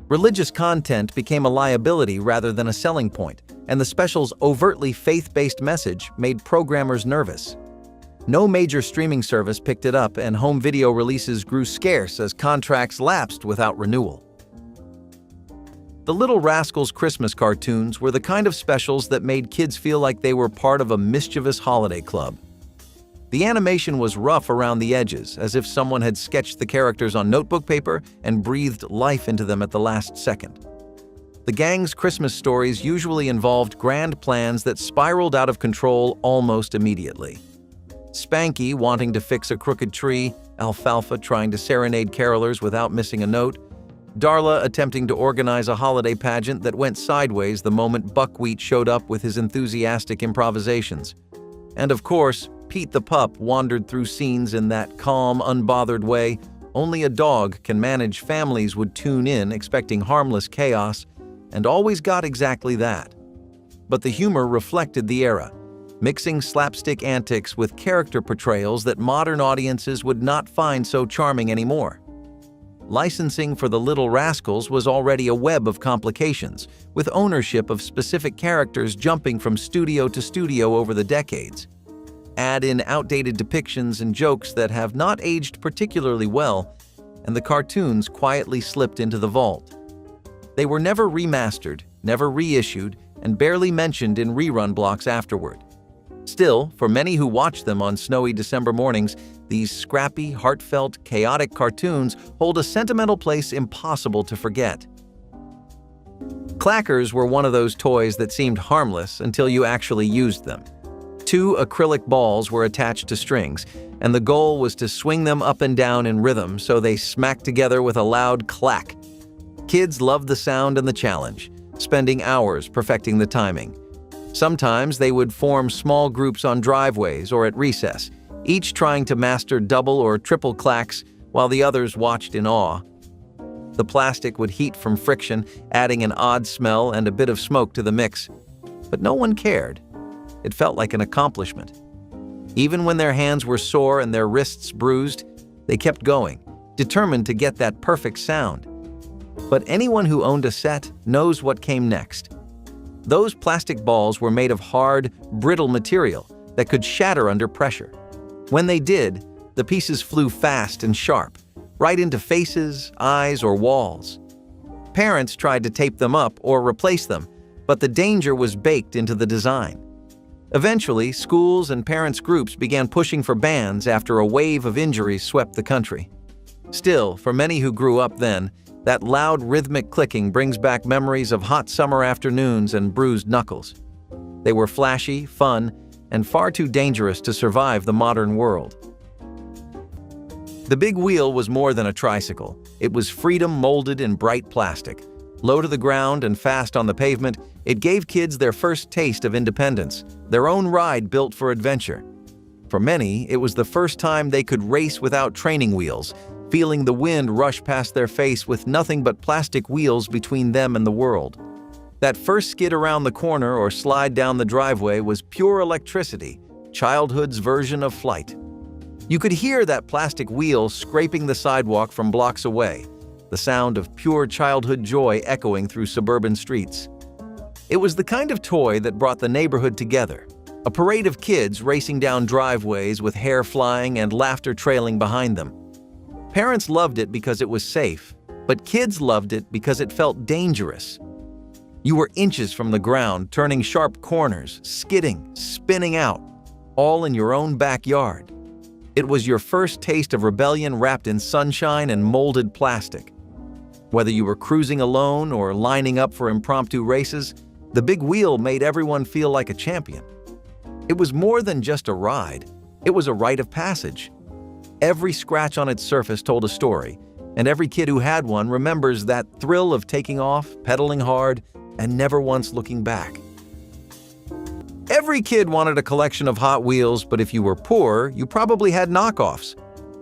Religious content became a liability rather than a selling point, and the special's overtly faith-based message made programmers nervous. No major streaming service picked it up, and home video releases grew scarce as contracts lapsed without renewal. The Little Rascals Christmas cartoons were the kind of specials that made kids feel like they were part of a mischievous holiday club. The animation was rough around the edges, as if someone had sketched the characters on notebook paper and breathed life into them at the last second. The gang's Christmas stories usually involved grand plans that spiraled out of control almost immediately. Spanky wanting to fix a crooked tree, Alfalfa trying to serenade carolers without missing a note, Darla attempting to organize a holiday pageant that went sideways the moment Buckwheat showed up with his enthusiastic improvisations. And of course, Pete the pup wandered through scenes in that calm, unbothered way only a dog can manage. Families would tune in expecting harmless chaos, and always got exactly that. But the humor reflected the era, mixing slapstick antics with character portrayals that modern audiences would not find so charming anymore. Licensing for the Little Rascals was already a web of complications, with ownership of specific characters jumping from studio to studio over the decades. Add in outdated depictions and jokes that have not aged particularly well, and the cartoons quietly slipped into the vault. They were never remastered, never reissued, and barely mentioned in rerun blocks afterward. Still, for many who watch them on snowy December mornings, these scrappy, heartfelt, chaotic cartoons hold a sentimental place impossible to forget. Clackers were one of those toys that seemed harmless until you actually used them. 2 acrylic balls were attached to strings, and the goal was to swing them up and down in rhythm so they smacked together with a loud clack. Kids loved the sound and the challenge, spending hours perfecting the timing. Sometimes they would form small groups on driveways or at recess, each trying to master double or triple clacks while the others watched in awe. The plastic would heat from friction, adding an odd smell and a bit of smoke to the mix. But no one cared. It felt like an accomplishment. Even when their hands were sore and their wrists bruised, they kept going, determined to get that perfect sound. But anyone who owned a set knows what came next. Those plastic balls were made of hard, brittle material that could shatter under pressure. When they did, the pieces flew fast and sharp, right into faces, eyes, or walls. Parents tried to tape them up or replace them, but the danger was baked into the design. Eventually, schools and parents' groups began pushing for bans after a wave of injuries swept the country. Still, for many who grew up then, that loud rhythmic clicking brings back memories of hot summer afternoons and bruised knuckles. They were flashy, fun, and far too dangerous to survive the modern world. The big wheel was more than a tricycle. It was freedom molded in bright plastic. Low to the ground and fast on the pavement, it gave kids their first taste of independence, their own ride built for adventure. For many, it was the first time they could race without training wheels, feeling the wind rush past their face with nothing but plastic wheels between them and the world. That first skid around the corner or slide down the driveway was pure electricity, childhood's version of flight. You could hear that plastic wheel scraping the sidewalk from blocks away, the sound of pure childhood joy echoing through suburban streets. It was the kind of toy that brought the neighborhood together, a parade of kids racing down driveways with hair flying and laughter trailing behind them. Parents loved it because it was safe, but kids loved it because it felt dangerous. You were inches from the ground, turning sharp corners, skidding, spinning out, all in your own backyard. It was your first taste of rebellion wrapped in sunshine and molded plastic. Whether you were cruising alone or lining up for impromptu races, the big wheel made everyone feel like a champion. It was more than just a ride. It was a rite of passage. Every scratch on its surface told a story, and every kid who had one remembers that thrill of taking off, pedaling hard, and never once looking back. Every kid wanted a collection of Hot Wheels, but if you were poor, you probably had knockoffs.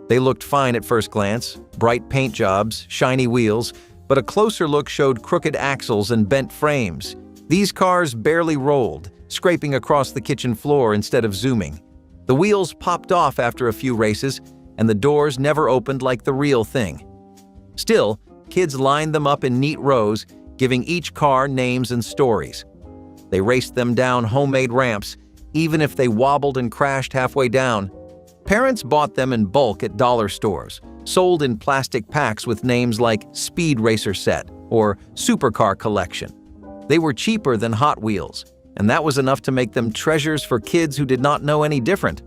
They looked fine at first glance, bright paint jobs, shiny wheels, but a closer look showed crooked axles and bent frames. These cars barely rolled, scraping across the kitchen floor instead of zooming. The wheels popped off after a few races, and the doors never opened like the real thing. Still, kids lined them up in neat rows, giving each car names and stories. They raced them down homemade ramps, even if they wobbled and crashed halfway down. Parents bought them in bulk at dollar stores, sold in plastic packs with names like Speed Racer Set or Supercar Collection. They were cheaper than Hot Wheels, and that was enough to make them treasures for kids who did not know any different.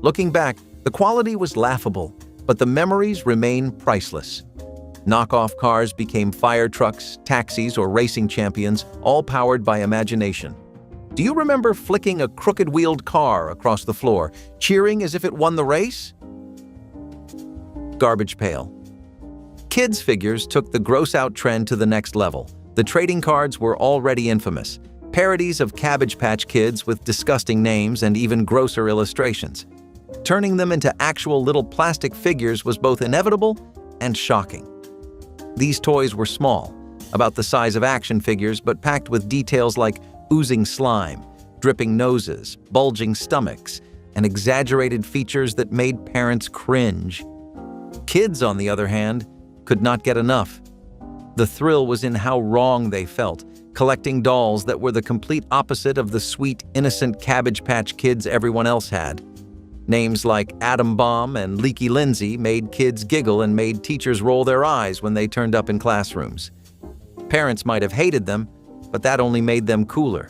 Looking back, the quality was laughable, but the memories remain priceless. Knockoff cars became fire trucks, taxis, or racing champions, all powered by imagination. Do you remember flicking a crooked-wheeled car across the floor, cheering as if it won the race? Garbage pail. Kids' figures took the gross-out trend to the next level. The trading cards were already infamous, parodies of Cabbage Patch Kids with disgusting names and even grosser illustrations. Turning them into actual little plastic figures was both inevitable and shocking. These toys were small, about the size of action figures, but packed with details like oozing slime, dripping noses, bulging stomachs, and exaggerated features that made parents cringe. Kids, on the other hand, could not get enough. The thrill was in how wrong they felt, collecting dolls that were the complete opposite of the sweet, innocent Cabbage Patch Kids everyone else had. Names like Atom Bomb and Leaky Lindsay made kids giggle and made teachers roll their eyes when they turned up in classrooms. Parents might have hated them, but that only made them cooler.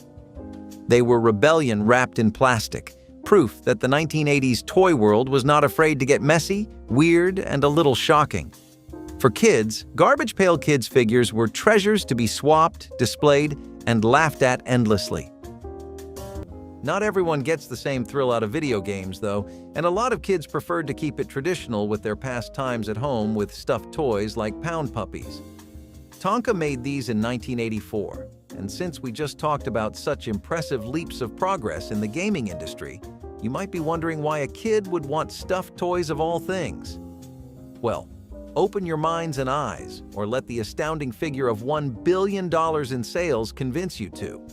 They were rebellion wrapped in plastic, proof that the 1980s toy world was not afraid to get messy, weird, and a little shocking. For kids, Garbage Pail Kids figures were treasures to be swapped, displayed, and laughed at endlessly. Not everyone gets the same thrill out of video games, though, and a lot of kids preferred to keep it traditional with their pastimes at home with stuffed toys like pound puppies. Tonka made these in 1984, and since we just talked about such impressive leaps of progress in the gaming industry, you might be wondering why a kid would want stuffed toys of all things. Well, open your minds and eyes, or let the astounding figure of $1 billion in sales convince you to.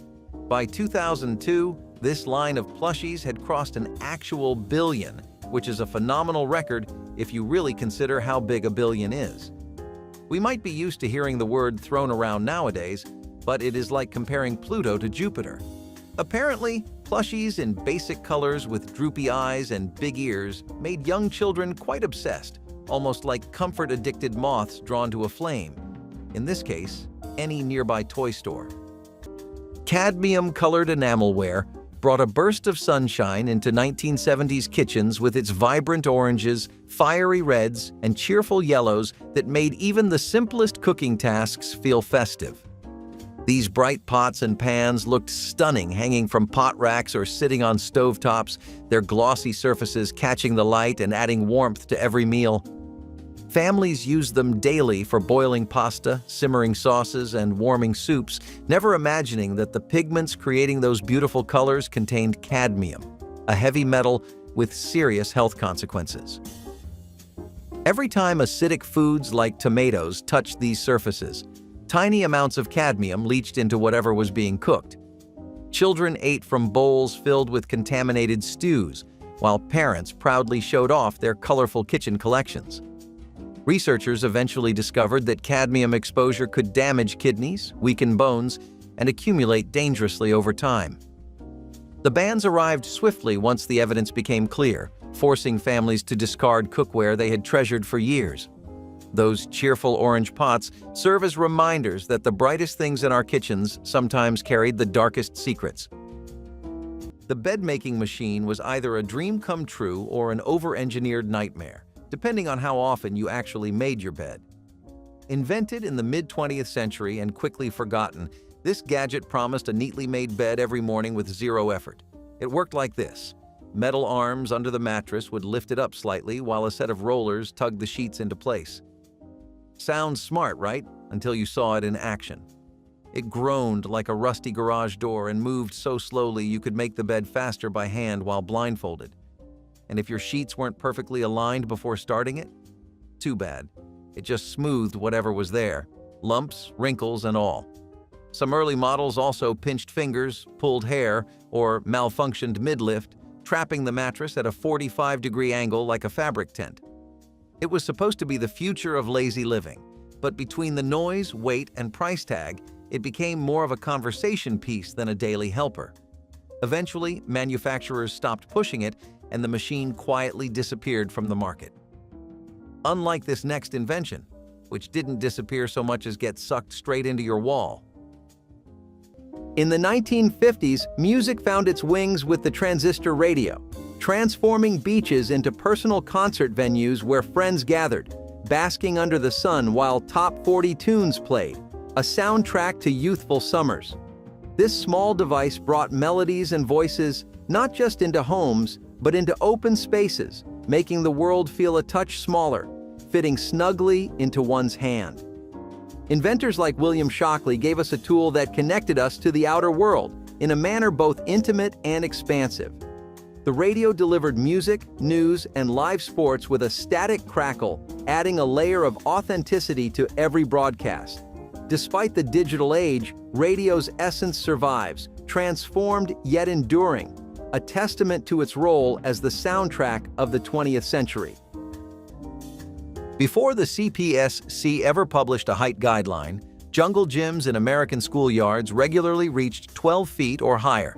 By 2002, this line of plushies had crossed an actual billion, which is a phenomenal record if you really consider how big a billion is. We might be used to hearing the word thrown around nowadays, but it is like comparing Pluto to Jupiter. Apparently, plushies in basic colors with droopy eyes and big ears made young children quite obsessed, almost like comfort-addicted moths drawn to a flame. In this case, any nearby toy store. Cadmium-colored enamelware brought a burst of sunshine into 1970s kitchens with its vibrant oranges, fiery reds, and cheerful yellows that made even the simplest cooking tasks feel festive. These bright pots and pans looked stunning hanging from pot racks or sitting on stovetops, their glossy surfaces catching the light and adding warmth to every meal. Families used them daily for boiling pasta, simmering sauces, and warming soups, never imagining that the pigments creating those beautiful colors contained cadmium, a heavy metal with serious health consequences. Every time acidic foods like tomatoes touched these surfaces, tiny amounts of cadmium leached into whatever was being cooked. Children ate from bowls filled with contaminated stews, while parents proudly showed off their colorful kitchen collections. Researchers eventually discovered that cadmium exposure could damage kidneys, weaken bones, and accumulate dangerously over time. The bans arrived swiftly once the evidence became clear, forcing families to discard cookware they had treasured for years. Those cheerful orange pots serve as reminders that the brightest things in our kitchens sometimes carried the darkest secrets. The bed-making machine was either a dream come true or an over-engineered nightmare, depending on how often you actually made your bed. Invented in the mid-20th century and quickly forgotten, this gadget promised a neatly made bed every morning with zero effort. It worked like this. Metal arms under the mattress would lift it up slightly while a set of rollers tugged the sheets into place. Sounds smart, right? Until you saw it in action. It groaned like a rusty garage door and moved so slowly you could make the bed faster by hand while blindfolded. And if your sheets weren't perfectly aligned before starting it, too bad. It just smoothed whatever was there, lumps, wrinkles, and all. Some early models also pinched fingers, pulled hair, or malfunctioned mid-lift, trapping the mattress at a 45-degree angle like a fabric tent. It was supposed to be the future of lazy living, but between the noise, weight, and price tag, it became more of a conversation piece than a daily helper. Eventually, manufacturers stopped pushing it, and the machine quietly disappeared from the market. Unlike this next invention, which didn't disappear so much as get sucked straight into your wall. In the 1950s, music found its wings with the transistor radio, transforming beaches into personal concert venues where friends gathered, basking under the sun while top 40 tunes played, a soundtrack to youthful summers. This small device brought melodies and voices not just into homes, but into open spaces, making the world feel a touch smaller, fitting snugly into one's hand. Inventors like William Shockley gave us a tool that connected us to the outer world in a manner both intimate and expansive. The radio delivered music, news, and live sports with a static crackle, adding a layer of authenticity to every broadcast. Despite the digital age, radio's essence survives, transformed yet enduring, a testament to its role as the soundtrack of the 20th century. Before the CPSC ever published a height guideline, jungle gyms in American schoolyards regularly reached 12 feet or higher.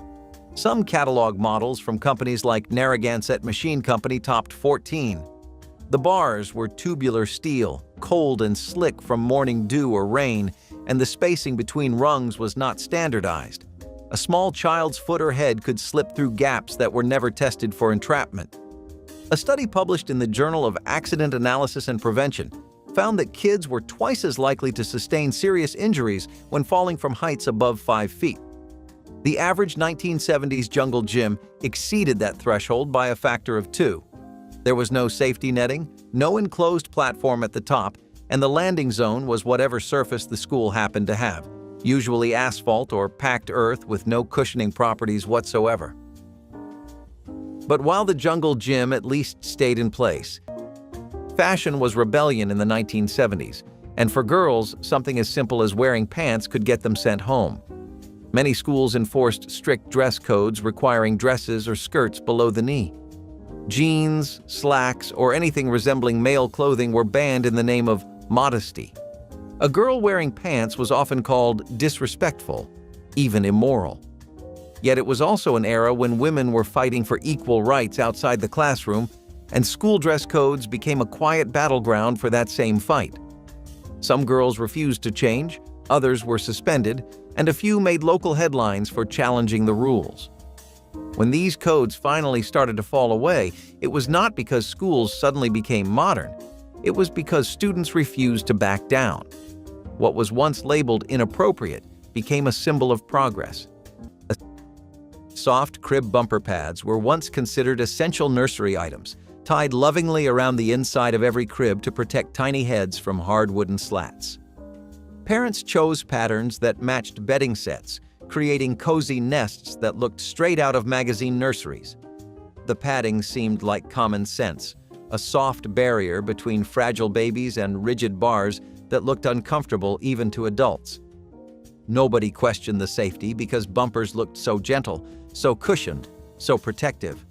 Some catalog models from companies like Narragansett Machine Company topped 14. The bars were tubular steel, cold and slick from morning dew or rain, and the spacing between rungs was not standardized. A small child's foot or head could slip through gaps that were never tested for entrapment. A study published in the Journal of Accident Analysis and Prevention found that kids were twice as likely to sustain serious injuries when falling from heights above 5 feet. The average 1970s jungle gym exceeded that threshold by a factor of 2. There was no safety netting, no enclosed platform at the top, and the landing zone was whatever surface the school happened to have, usually asphalt or packed earth with no cushioning properties whatsoever. But while the jungle gym at least stayed in place, fashion was rebellion in the 1970s, and for girls, something as simple as wearing pants could get them sent home. Many schools enforced strict dress codes requiring dresses or skirts below the knee. Jeans, slacks, or anything resembling male clothing were banned in the name of modesty. A girl wearing pants was often called disrespectful, even immoral. Yet it was also an era when women were fighting for equal rights outside the classroom, and school dress codes became a quiet battleground for that same fight. Some girls refused to change, others were suspended, and a few made local headlines for challenging the rules. When these codes finally started to fall away, it was not because schools suddenly became modern. It was because students refused to back down. What was once labeled inappropriate became a symbol of progress. Soft crib bumper pads were once considered essential nursery items, tied lovingly around the inside of every crib to protect tiny heads from hard wooden slats. Parents chose patterns that matched bedding sets, creating cozy nests that looked straight out of magazine nurseries. The padding seemed like common sense, a soft barrier between fragile babies and rigid bars that looked uncomfortable even to adults. Nobody questioned the safety because bumpers looked so gentle, so cushioned, so protective.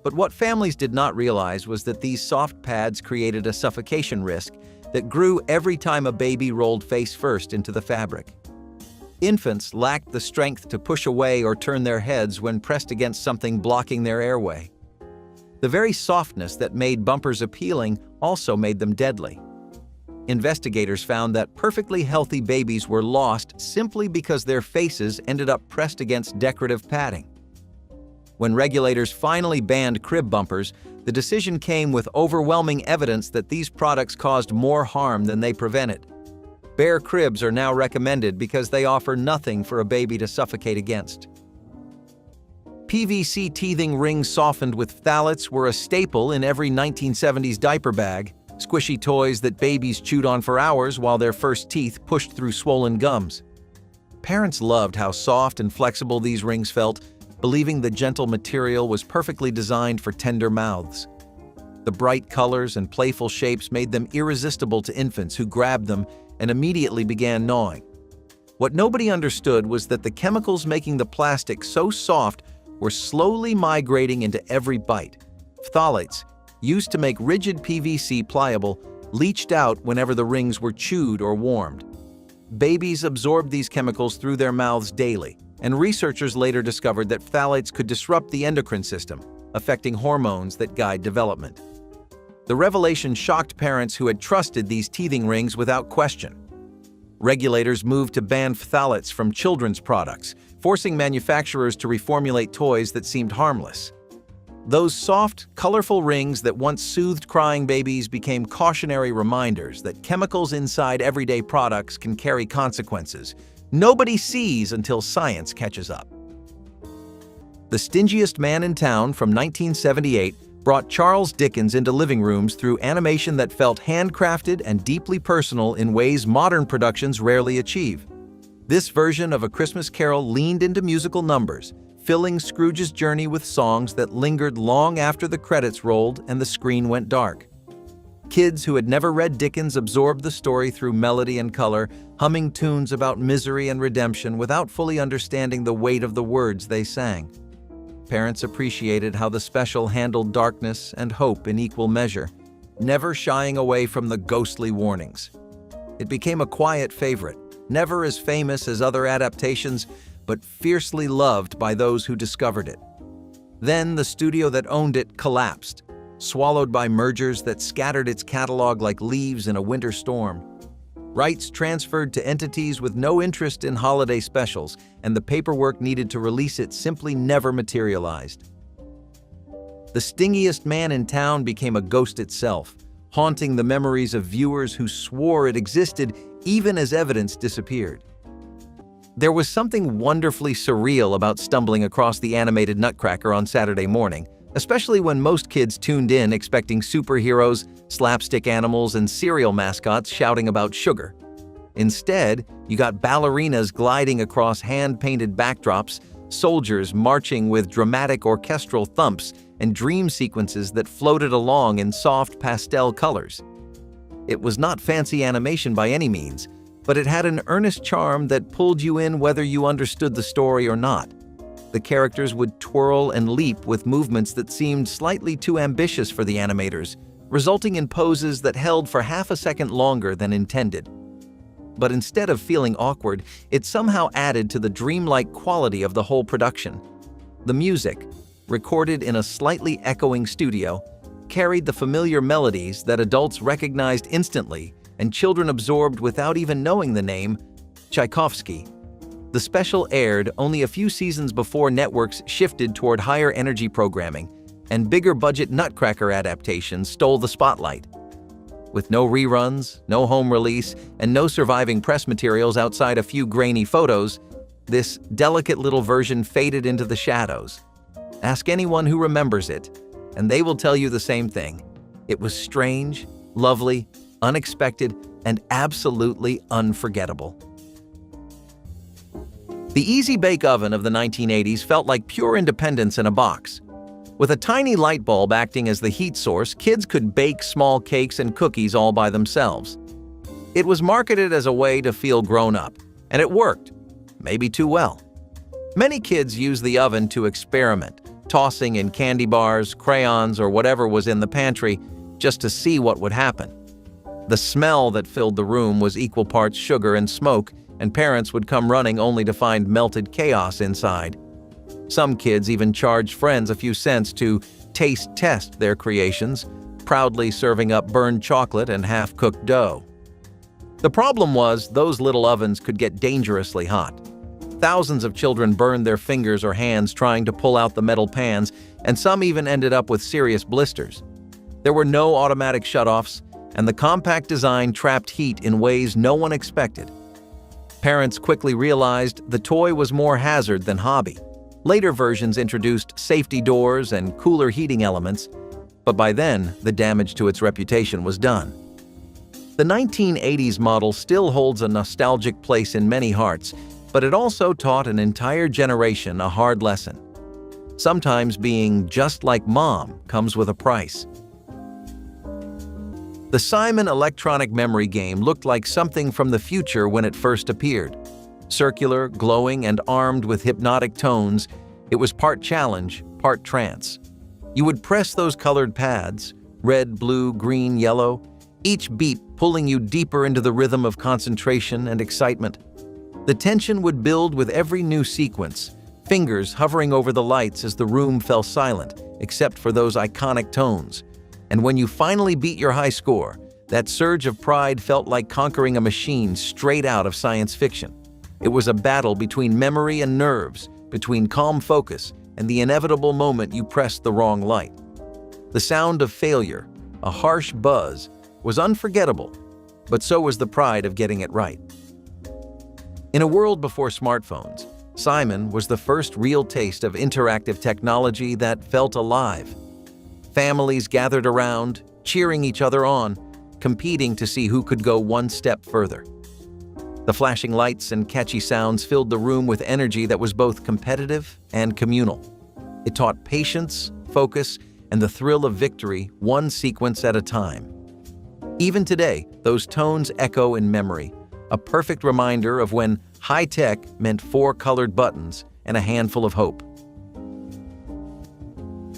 But what families did not realize was that these soft pads created a suffocation risk that grew every time a baby rolled face first into the fabric. Infants lacked the strength to push away or turn their heads when pressed against something blocking their airway. The very softness that made bumpers appealing also made them deadly. Investigators found that perfectly healthy babies were lost simply because their faces ended up pressed against decorative padding. When regulators finally banned crib bumpers, the decision came with overwhelming evidence that these products caused more harm than they prevented. Bare cribs are now recommended because they offer nothing for a baby to suffocate against. PVC teething rings softened with phthalates were a staple in every 1970s diaper bag, squishy toys that babies chewed on for hours while their first teeth pushed through swollen gums. Parents loved how soft and flexible these rings felt, believing the gentle material was perfectly designed for tender mouths. The bright colors and playful shapes made them irresistible to infants who grabbed them and immediately began gnawing. What nobody understood was that the chemicals making the plastic so soft were slowly migrating into every bite. Phthalates, used to make rigid PVC pliable, leached out whenever the rings were chewed or warmed. Babies absorbed these chemicals through their mouths daily, and researchers later discovered that phthalates could disrupt the endocrine system, affecting hormones that guide development. The revelation shocked parents who had trusted these teething rings without question. Regulators moved to ban phthalates from children's products, forcing manufacturers to reformulate toys that seemed harmless. Those soft, colorful rings that once soothed crying babies became cautionary reminders that chemicals inside everyday products can carry consequences nobody sees until science catches up. The Stingiest Man in Town from 1978 brought Charles Dickens into living rooms through animation that felt handcrafted and deeply personal in ways modern productions rarely achieve. This version of A Christmas Carol leaned into musical numbers, filling Scrooge's journey with songs that lingered long after the credits rolled and the screen went dark. Kids who had never read Dickens absorbed the story through melody and color, humming tunes about misery and redemption without fully understanding the weight of the words they sang. Parents appreciated how the special handled darkness and hope in equal measure, never shying away from the ghostly warnings. It became a quiet favorite, never as famous as other adaptations, but fiercely loved by those who discovered it. Then the studio that owned it collapsed, swallowed by mergers that scattered its catalog like leaves in a winter storm. Rights transferred to entities with no interest in holiday specials, and the paperwork needed to release it simply never materialized. The stingiest man in town became a ghost itself, haunting the memories of viewers who swore it existed even as evidence disappeared. There was something wonderfully surreal about stumbling across the animated Nutcracker on Saturday morning, especially when most kids tuned in expecting superheroes, slapstick animals, and cereal mascots shouting about sugar. Instead, you got ballerinas gliding across hand-painted backdrops, soldiers marching with dramatic orchestral thumps, and dream sequences that floated along in soft pastel colors. It was not fancy animation by any means, but it had an earnest charm that pulled you in whether you understood the story or not. The characters would twirl and leap with movements that seemed slightly too ambitious for the animators, resulting in poses that held for half a second longer than intended. But instead of feeling awkward, it somehow added to the dreamlike quality of the whole production. The music, recorded in a slightly echoing studio, carried the familiar melodies that adults recognized instantly and children absorbed without even knowing the name, Tchaikovsky. The special aired only a few seasons before networks shifted toward higher energy programming, and bigger budget Nutcracker adaptations stole the spotlight. With no reruns, no home release, and no surviving press materials outside a few grainy photos, this delicate little version faded into the shadows. Ask anyone who remembers it, and they will tell you the same thing. It was strange, lovely, unexpected, and absolutely unforgettable. The Easy Bake Oven of the 1980s felt like pure independence in a box. With a tiny light bulb acting as the heat source, kids could bake small cakes and cookies all by themselves. It was marketed as a way to feel grown up, and it worked, maybe too well. Many kids used the oven to experiment, tossing in candy bars, crayons, or whatever was in the pantry just to see what would happen. The smell that filled the room was equal parts sugar and smoke, and parents would come running only to find melted chaos inside. Some kids even charged friends a few cents to taste test their creations, proudly serving up burned chocolate and half-cooked dough. The problem was those little ovens could get dangerously hot. Thousands of children burned their fingers or hands trying to pull out the metal pans, and some even ended up with serious blisters. There were no automatic shutoffs, and the compact design trapped heat in ways no one expected. Parents quickly realized the toy was more hazard than hobby. Later versions introduced safety doors and cooler heating elements, but by then, the damage to its reputation was done. The 1980s model still holds a nostalgic place in many hearts, but it also taught an entire generation a hard lesson. Sometimes being just like mom comes with a price. The Simon electronic memory game looked like something from the future when it first appeared. Circular, glowing, and armed with hypnotic tones, it was part challenge, part trance. You would press those colored pads, red, blue, green, yellow, each beat pulling you deeper into the rhythm of concentration and excitement. The tension would build with every new sequence, fingers hovering over the lights as the room fell silent, except for those iconic tones. And when you finally beat your high score, that surge of pride felt like conquering a machine straight out of science fiction. It was a battle between memory and nerves, between calm focus and the inevitable moment you pressed the wrong light. The sound of failure, a harsh buzz, was unforgettable, but so was the pride of getting it right. In a world before smartphones, Simon was the first real taste of interactive technology that felt alive. Families gathered around, cheering each other on, competing to see who could go one step further. The flashing lights and catchy sounds filled the room with energy that was both competitive and communal. It taught patience, focus, and the thrill of victory one sequence at a time. Even today, those tones echo in memory, a perfect reminder of when high-tech meant 4 colored buttons and a handful of hope.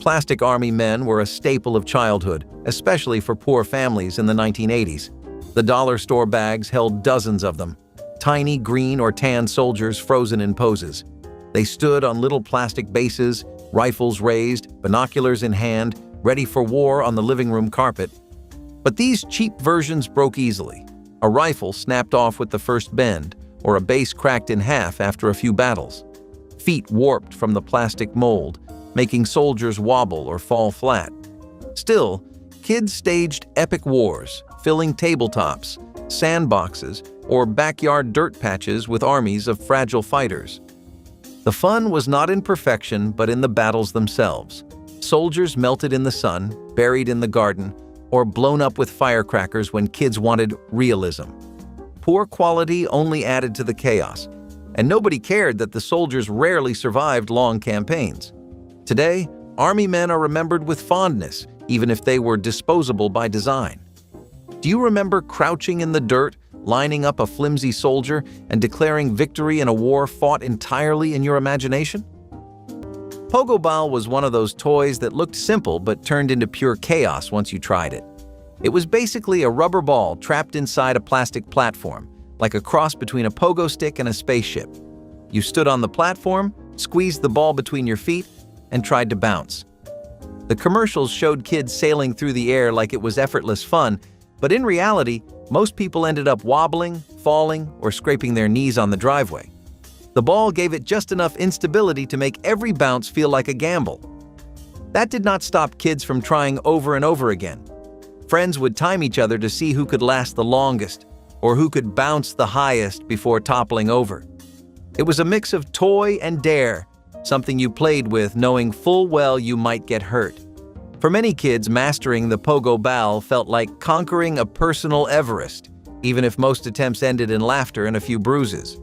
Plastic army men were a staple of childhood, especially for poor families in the 1980s. The dollar store bags held dozens of them, tiny green or tan soldiers frozen in poses. They stood on little plastic bases, rifles raised, binoculars in hand, ready for war on the living room carpet. But these cheap versions broke easily. A rifle snapped off with the first bend, or a base cracked in half after a few battles. Feet warped from the plastic mold, making soldiers wobble or fall flat. Still, kids staged epic wars, filling tabletops, sandboxes, or backyard dirt patches with armies of fragile fighters. The fun was not in perfection, but in the battles themselves. Soldiers melted in the sun, buried in the garden, or blown up with firecrackers when kids wanted realism. Poor quality only added to the chaos, and nobody cared that the soldiers rarely survived long campaigns. Today, Army men are remembered with fondness, even if they were disposable by design. Do you remember crouching in the dirt, lining up a flimsy soldier, and declaring victory in a war fought entirely in your imagination? Pogo Ball was one of those toys that looked simple but turned into pure chaos once you tried it. It was basically a rubber ball trapped inside a plastic platform, like a cross between a pogo stick and a spaceship. You stood on the platform, squeezed the ball between your feet, and tried to bounce. The commercials showed kids sailing through the air like it was effortless fun, but in reality, most people ended up wobbling, falling, or scraping their knees on the driveway. The ball gave it just enough instability to make every bounce feel like a gamble. That did not stop kids from trying over and over again. Friends would time each other to see who could last the longest, or who could bounce the highest before toppling over. It was a mix of toy and dare, something you played with knowing full well you might get hurt. For many kids, mastering the Pogo Ball felt like conquering a personal Everest, even if most attempts ended in laughter and a few bruises.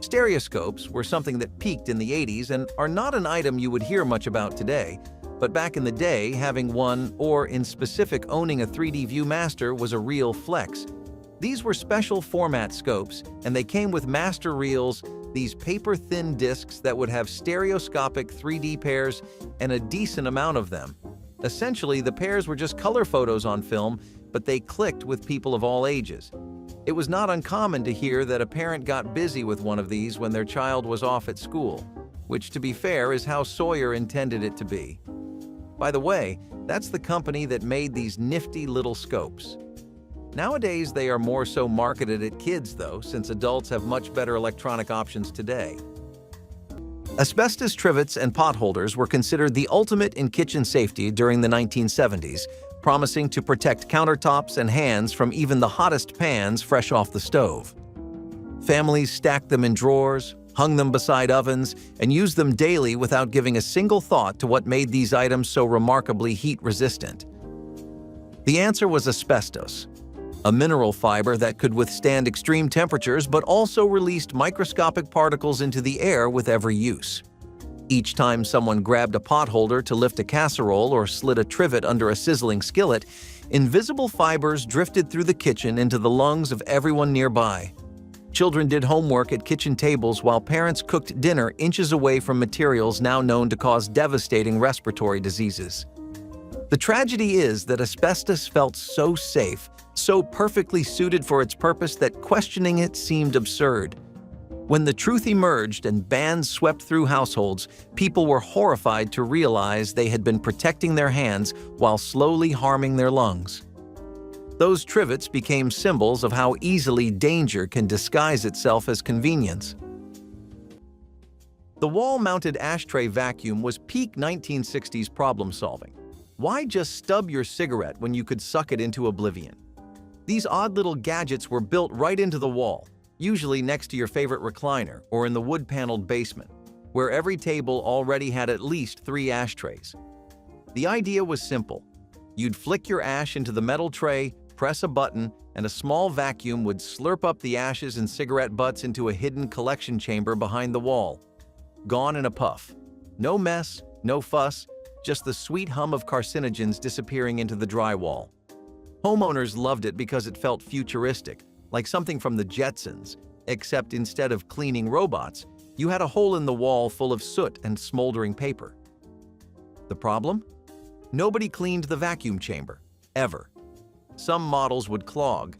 Stereoscopes were something that peaked in the 80s and are not an item you would hear much about today, but back in the day, having one, or in specific owning a 3D Viewmaster, was a real flex. These were special format scopes, and they came with master reels, these paper-thin discs that would have stereoscopic 3D pairs and a decent amount of them. Essentially, the pairs were just color photos on film, but they clicked with people of all ages. It was not uncommon to hear that a parent got busy with one of these when their child was off at school, which, to be fair, is how Sawyer intended it to be. By the way, that's the company that made these nifty little scopes. Nowadays, they are more so marketed at kids, though, since adults have much better electronic options today. Asbestos trivets and potholders were considered the ultimate in kitchen safety during the 1970s, promising to protect countertops and hands from even the hottest pans fresh off the stove. Families stacked them in drawers, hung them beside ovens, and used them daily without giving a single thought to what made these items so remarkably heat-resistant. The answer was asbestos, a mineral fiber that could withstand extreme temperatures but also released microscopic particles into the air with every use. Each time someone grabbed a potholder to lift a casserole or slid a trivet under a sizzling skillet, invisible fibers drifted through the kitchen into the lungs of everyone nearby. Children did homework at kitchen tables while parents cooked dinner inches away from materials now known to cause devastating respiratory diseases. The tragedy is that asbestos felt so safe, so perfectly suited for its purpose that questioning it seemed absurd. When the truth emerged and bans swept through households, people were horrified to realize they had been protecting their hands while slowly harming their lungs. Those trivets became symbols of how easily danger can disguise itself as convenience. The wall-mounted ashtray vacuum was peak 1960s problem-solving. Why just stub your cigarette when you could suck it into oblivion? These odd little gadgets were built right into the wall, usually next to your favorite recliner or in the wood-paneled basement, where every table already had at least 3 ashtrays. The idea was simple. You'd flick your ash into the metal tray, press a button, and a small vacuum would slurp up the ashes and cigarette butts into a hidden collection chamber behind the wall. Gone in a puff. No mess, no fuss, just the sweet hum of carcinogens disappearing into the drywall. Homeowners loved it because it felt futuristic, like something from the Jetsons, except instead of cleaning robots, you had a hole in the wall full of soot and smoldering paper. The problem? Nobody cleaned the vacuum chamber, ever. Some models would clog.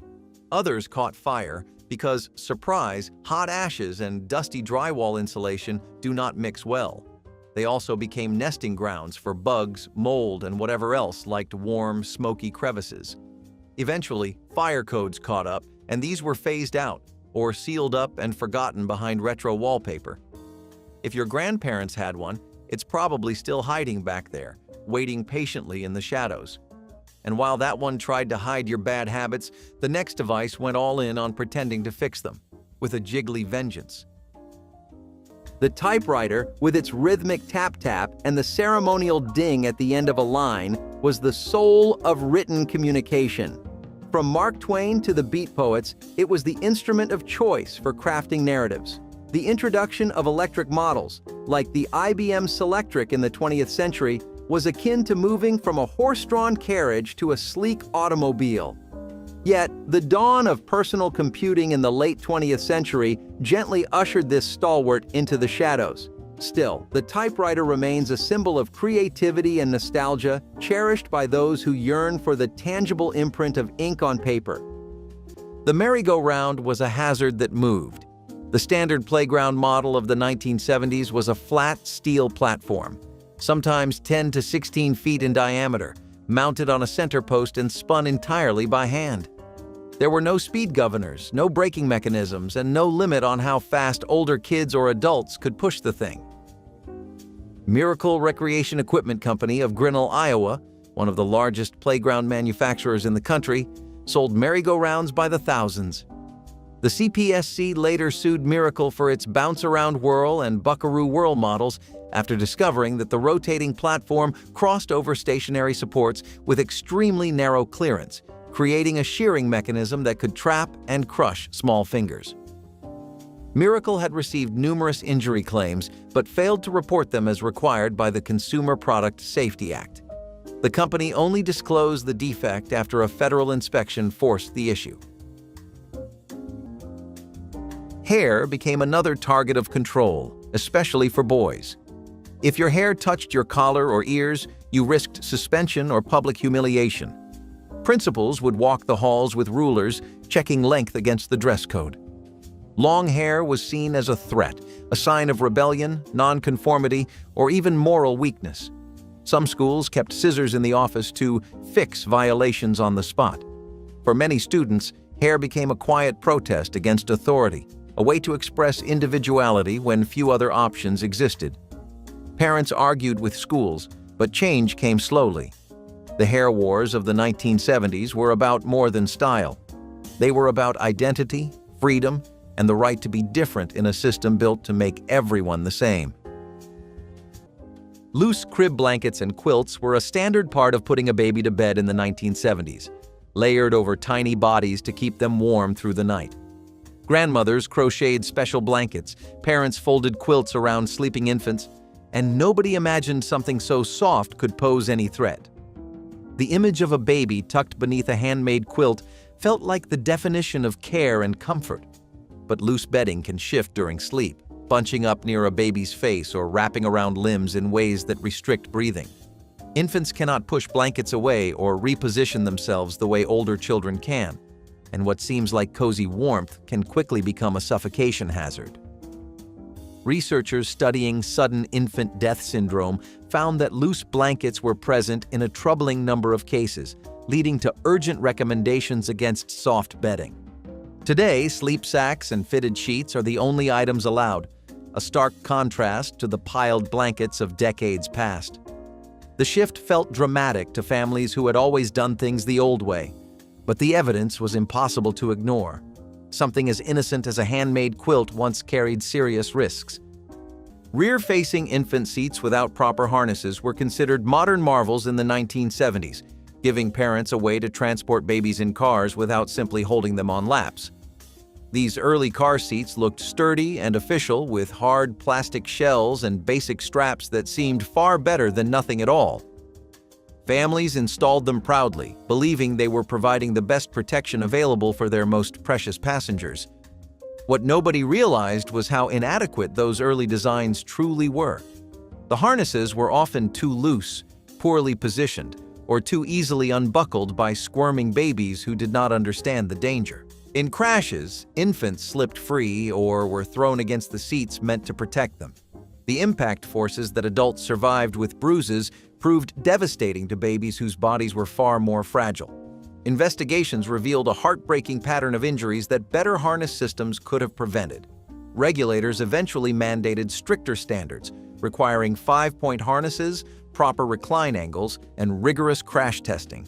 Others caught fire because, surprise, hot ashes and dusty drywall insulation do not mix well. They also became nesting grounds for bugs, mold, and whatever else liked warm, smoky crevices. Eventually, fire codes caught up, and these were phased out, or sealed up and forgotten behind retro wallpaper. If your grandparents had one, it's probably still hiding back there, waiting patiently in the shadows. And while that one tried to hide your bad habits, the next device went all in on pretending to fix them, with a jiggly vengeance. The typewriter, with its rhythmic tap-tap and the ceremonial ding at the end of a line, was the soul of written communication. From Mark Twain to the Beat Poets, it was the instrument of choice for crafting narratives. The introduction of electric models, like the IBM Selectric in the 20th century, was akin to moving from a horse-drawn carriage to a sleek automobile. Yet, the dawn of personal computing in the late 20th century gently ushered this stalwart into the shadows. Still, the typewriter remains a symbol of creativity and nostalgia, cherished by those who yearn for the tangible imprint of ink on paper. The merry-go-round was a hazard that moved. The standard playground model of the 1970s was a flat steel platform, sometimes 10 to 16 feet in diameter, mounted on a center post and spun entirely by hand. There were no speed governors, no braking mechanisms, and no limit on how fast older kids or adults could push the thing. Miracle Recreation Equipment Company of Grinnell, Iowa, one of the largest playground manufacturers in the country, sold merry-go-rounds by the thousands. The CPSC later sued Miracle for its bounce-around whirl and buckaroo whirl models after discovering that the rotating platform crossed over stationary supports with extremely narrow clearance, creating a shearing mechanism that could trap and crush small fingers. Miracle had received numerous injury claims but failed to report them as required by the Consumer Product Safety Act. The company only disclosed the defect after a federal inspection forced the issue. Hair became another target of control, especially for boys. If your hair touched your collar or ears, you risked suspension or public humiliation. Principals would walk the halls with rulers, checking length against the dress code. Long hair was seen as a threat, a sign of rebellion, nonconformity, or even moral weakness. Some schools kept scissors in the office to fix violations on the spot. For many students, hair became a quiet protest against authority, a way to express individuality when few other options existed. Parents argued with schools, but change came slowly. The hair wars of the 1970s were about more than style. They were about identity, freedom, and the right to be different in a system built to make everyone the same. Loose crib blankets and quilts were a standard part of putting a baby to bed in the 1970s, layered over tiny bodies to keep them warm through the night. Grandmothers crocheted special blankets, parents folded quilts around sleeping infants, and nobody imagined something so soft could pose any threat. The image of a baby tucked beneath a handmade quilt felt like the definition of care and comfort. But loose bedding can shift during sleep, bunching up near a baby's face or wrapping around limbs in ways that restrict breathing. Infants cannot push blankets away or reposition themselves the way older children can, and what seems like cozy warmth can quickly become a suffocation hazard. Researchers studying sudden infant death syndrome found that loose blankets were present in a troubling number of cases, leading to urgent recommendations against soft bedding. Today, sleep sacks and fitted sheets are the only items allowed, a stark contrast to the piled blankets of decades past. The shift felt dramatic to families who had always done things the old way, but the evidence was impossible to ignore. Something as innocent as a handmade quilt once carried serious risks. Rear-facing infant seats without proper harnesses were considered modern marvels in the 1970s, giving parents a way to transport babies in cars without simply holding them on laps. These early car seats looked sturdy and official, with hard plastic shells and basic straps that seemed far better than nothing at all. Families installed them proudly, believing they were providing the best protection available for their most precious passengers. What nobody realized was how inadequate those early designs truly were. The harnesses were often too loose, poorly positioned, or too easily unbuckled by squirming babies who did not understand the danger. In crashes, infants slipped free or were thrown against the seats meant to protect them. The impact forces that adults survived with bruises proved devastating to babies whose bodies were far more fragile. investigations revealed a heartbreaking pattern of injuries that better harness systems could have prevented. Regulators eventually mandated stricter standards, requiring 5-point harnesses, proper recline angles, and rigorous crash testing.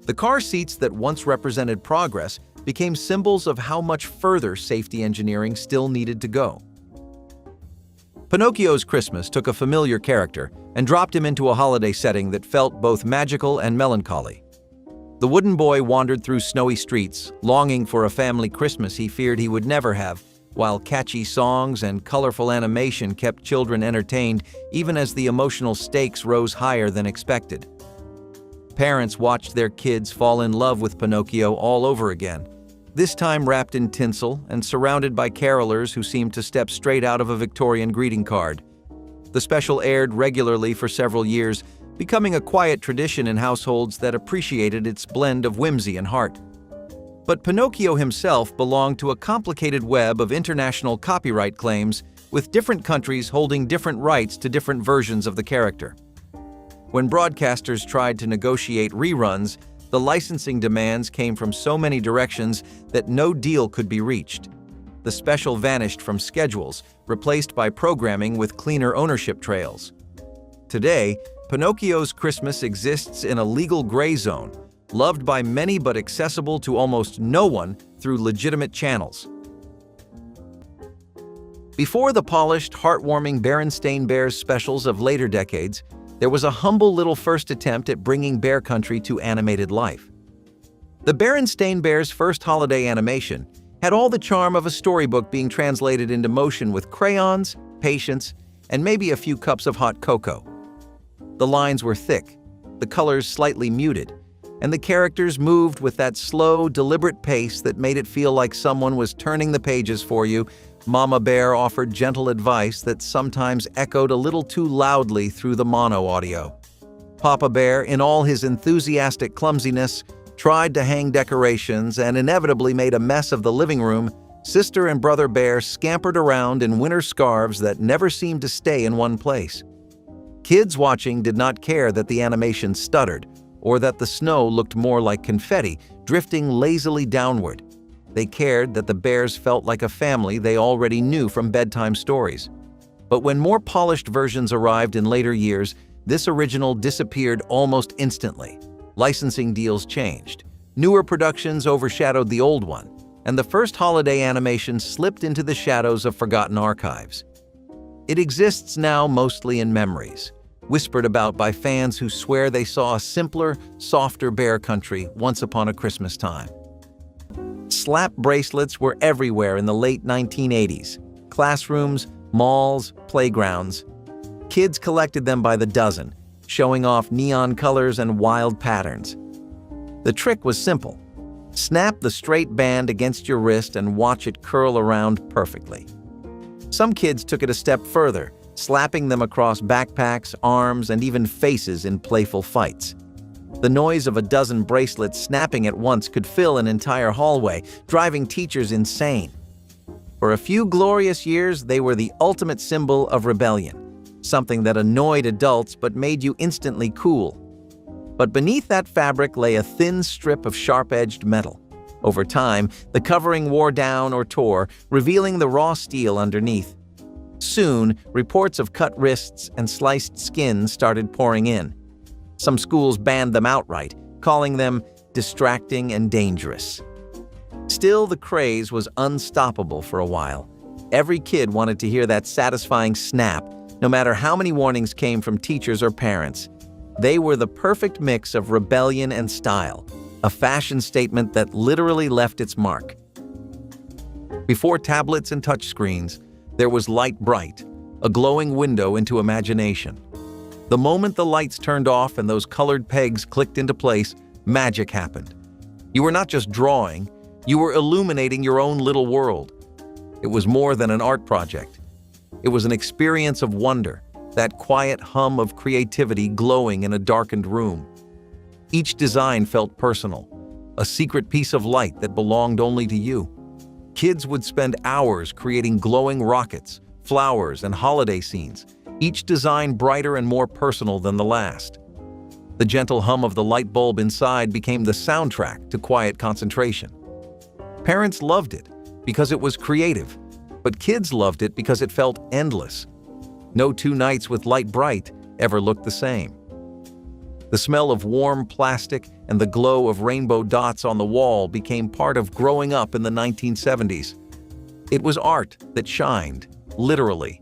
The car seats that once represented progress became symbols of how much further safety engineering still needed to go. Pinocchio's Christmas took a familiar character and dropped him into a holiday setting that felt both magical and melancholy. The wooden boy wandered through snowy streets, longing for a family Christmas he feared he would never have, while catchy songs and colorful animation kept children entertained even as the emotional stakes rose higher than expected. Parents watched their kids fall in love with Pinocchio all over again, this time wrapped in tinsel and surrounded by carolers who seemed to step straight out of a Victorian greeting card. The special aired regularly for several years, becoming a quiet tradition in households that appreciated its blend of whimsy and heart. But Pinocchio himself belonged to a complicated web of international copyright claims, with different countries holding different rights to different versions of the character. When broadcasters tried to negotiate reruns, the licensing demands came from so many directions that no deal could be reached. The special vanished from schedules, replaced by programming with cleaner ownership trails. Today, Pinocchio's Christmas exists in a legal gray zone, loved by many but accessible to almost no one through legitimate channels. Before the polished, heartwarming Berenstain Bears specials of later decades, there was a humble little first attempt at bringing Bear Country to animated life. The Berenstain Bears' first holiday animation had all the charm of a storybook being translated into motion with crayons, patience, and maybe a few cups of hot cocoa. The lines were thick, the colors slightly muted, and the characters moved with that slow, deliberate pace that made it feel like someone was turning the pages for you. Mama Bear offered gentle advice that sometimes echoed a little too loudly through the mono audio. Papa Bear, in all his enthusiastic clumsiness, tried to hang decorations and inevitably made a mess of the living room. Sister and Brother Bear scampered around in winter scarves that never seemed to stay in one place. Kids watching did not care that the animation stuttered or that the snow looked more like confetti drifting lazily downward. They cared that the bears felt like a family they already knew from bedtime stories. But when more polished versions arrived in later years, this original disappeared almost instantly. Licensing deals changed. Newer productions overshadowed the old one, and the first holiday animation slipped into the shadows of forgotten archives. It exists now mostly in memories, whispered about by fans who swear they saw a simpler, softer Bear Country once upon a Christmas time. Slap bracelets were everywhere in the late 1980s. Classrooms, malls, playgrounds. Kids collected them by the dozen, showing off neon colors and wild patterns. The trick was simple. Snap the straight band against your wrist and watch it curl around perfectly. Some kids took it a step further, slapping them across backpacks, arms, and even faces in playful fights. The noise of a dozen bracelets snapping at once could fill an entire hallway, driving teachers insane. For a few glorious years, they were the ultimate symbol of rebellion, something that annoyed adults but made you instantly cool. But beneath that fabric lay a thin strip of sharp-edged metal. Over time, the covering wore down or tore, revealing the raw steel underneath. Soon, reports of cut wrists and sliced skin started pouring in. Some schools banned them outright, calling them distracting and dangerous. Still, the craze was unstoppable for a while. Every kid wanted to hear that satisfying snap, no matter how many warnings came from teachers or parents. They were the perfect mix of rebellion and style, a fashion statement that literally left its mark. Before tablets and touchscreens, there was Light Bright, a glowing window into imagination. The moment the lights turned off and those colored pegs clicked into place, magic happened. You were not just drawing, you were illuminating your own little world. It was more than an art project. It was an experience of wonder, that quiet hum of creativity glowing in a darkened room. Each design felt personal, a secret piece of light that belonged only to you. Kids would spend hours creating glowing rockets, flowers, and holiday scenes, each design brighter and more personal than the last. The The gentle hum of the light bulb inside became the soundtrack to quiet concentration. Parents loved it because it was creative, but kids loved it because it felt endless. No two nights with Light Bright ever looked the same. The smell of warm plastic and the glow of rainbow dots on the wall became part of growing up in the 1970s. It was art that shined, literally.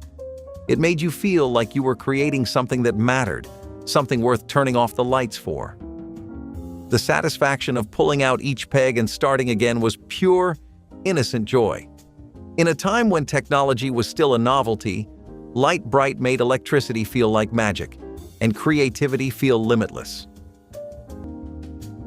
It made you feel like you were creating something that mattered, something worth turning off the lights for. The satisfaction of pulling out each peg and starting again was pure, innocent joy. In a time when technology was still a novelty, Light Bright made electricity feel like magic, and creativity feel limitless.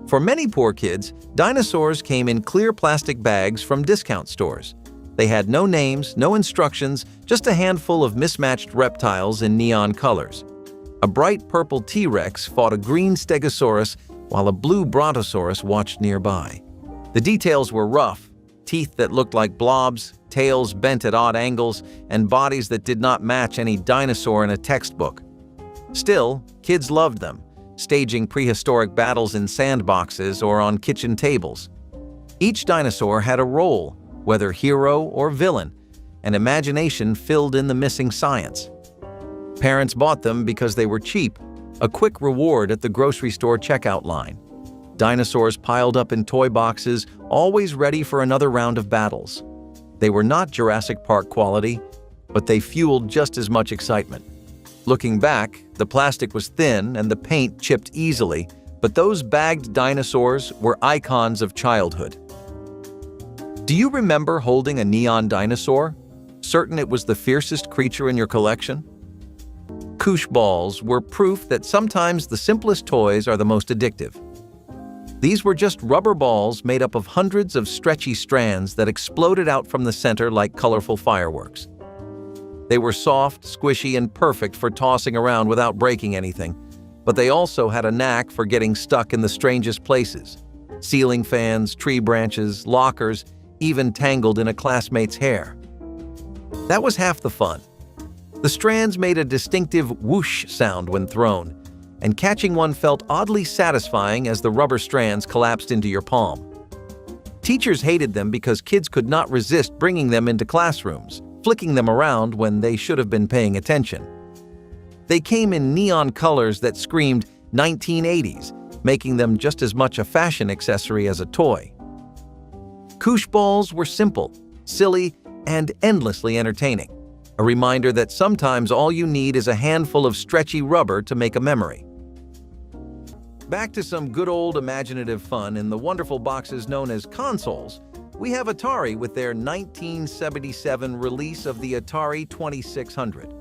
For many poor kids, dinosaurs came in clear plastic bags from discount stores. They had no names, no instructions, just a handful of mismatched reptiles in neon colors. A bright purple T-Rex fought a green Stegosaurus while a blue Brontosaurus watched nearby. The details were rough: teeth that looked like blobs, tails bent at odd angles, and bodies that did not match any dinosaur in a textbook. Still, kids loved them, staging prehistoric battles in sandboxes or on kitchen tables. Each dinosaur had a role, whether hero or villain, and imagination filled in the missing science. Parents bought them because they were cheap, a quick reward at the grocery store checkout line. Dinosaurs piled up in toy boxes, always ready for another round of battles. They were not Jurassic Park quality, but they fueled just as much excitement. Looking back, the plastic was thin and the paint chipped easily, but those bagged dinosaurs were icons of childhood. Do you remember holding a neon dinosaur, certain it was the fiercest creature in your collection? Koosh balls were proof that sometimes the simplest toys are the most addictive. These were just rubber balls made up of hundreds of stretchy strands that exploded out from the center like colorful fireworks. They were soft, squishy, and perfect for tossing around without breaking anything, but they also had a knack for getting stuck in the strangest places: ceiling fans, tree branches, lockers, even tangled in a classmate's hair. That was half the fun. The strands made a distinctive whoosh sound when thrown, and catching one felt oddly satisfying as the rubber strands collapsed into your palm. Teachers hated them because kids could not resist bringing them into classrooms, flicking them around when they should have been paying attention. They came in neon colors that screamed 1980s, making them just as much a fashion accessory as a toy. Koosh balls were simple, silly, and endlessly entertaining. A reminder that sometimes all you need is a handful of stretchy rubber to make a memory. Back to some good old imaginative fun in the wonderful boxes known as consoles. We have Atari with their 1977 release of the Atari 2600.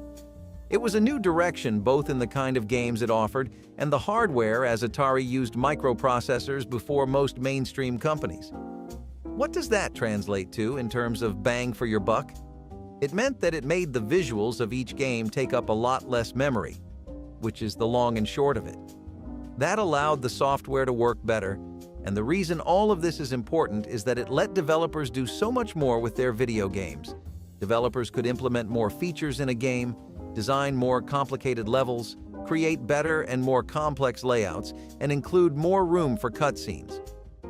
It was a new direction both in the kind of games it offered and the hardware, as Atari used microprocessors before most mainstream companies. What does that translate to in terms of bang for your buck? It meant that it made the visuals of each game take up a lot less memory, which is the long and short of it. That allowed the software to work better, and the reason all of this is important is that it let developers do so much more with their video games. Developers could implement more features in a game, design more complicated levels, create better and more complex layouts, and include more room for cutscenes.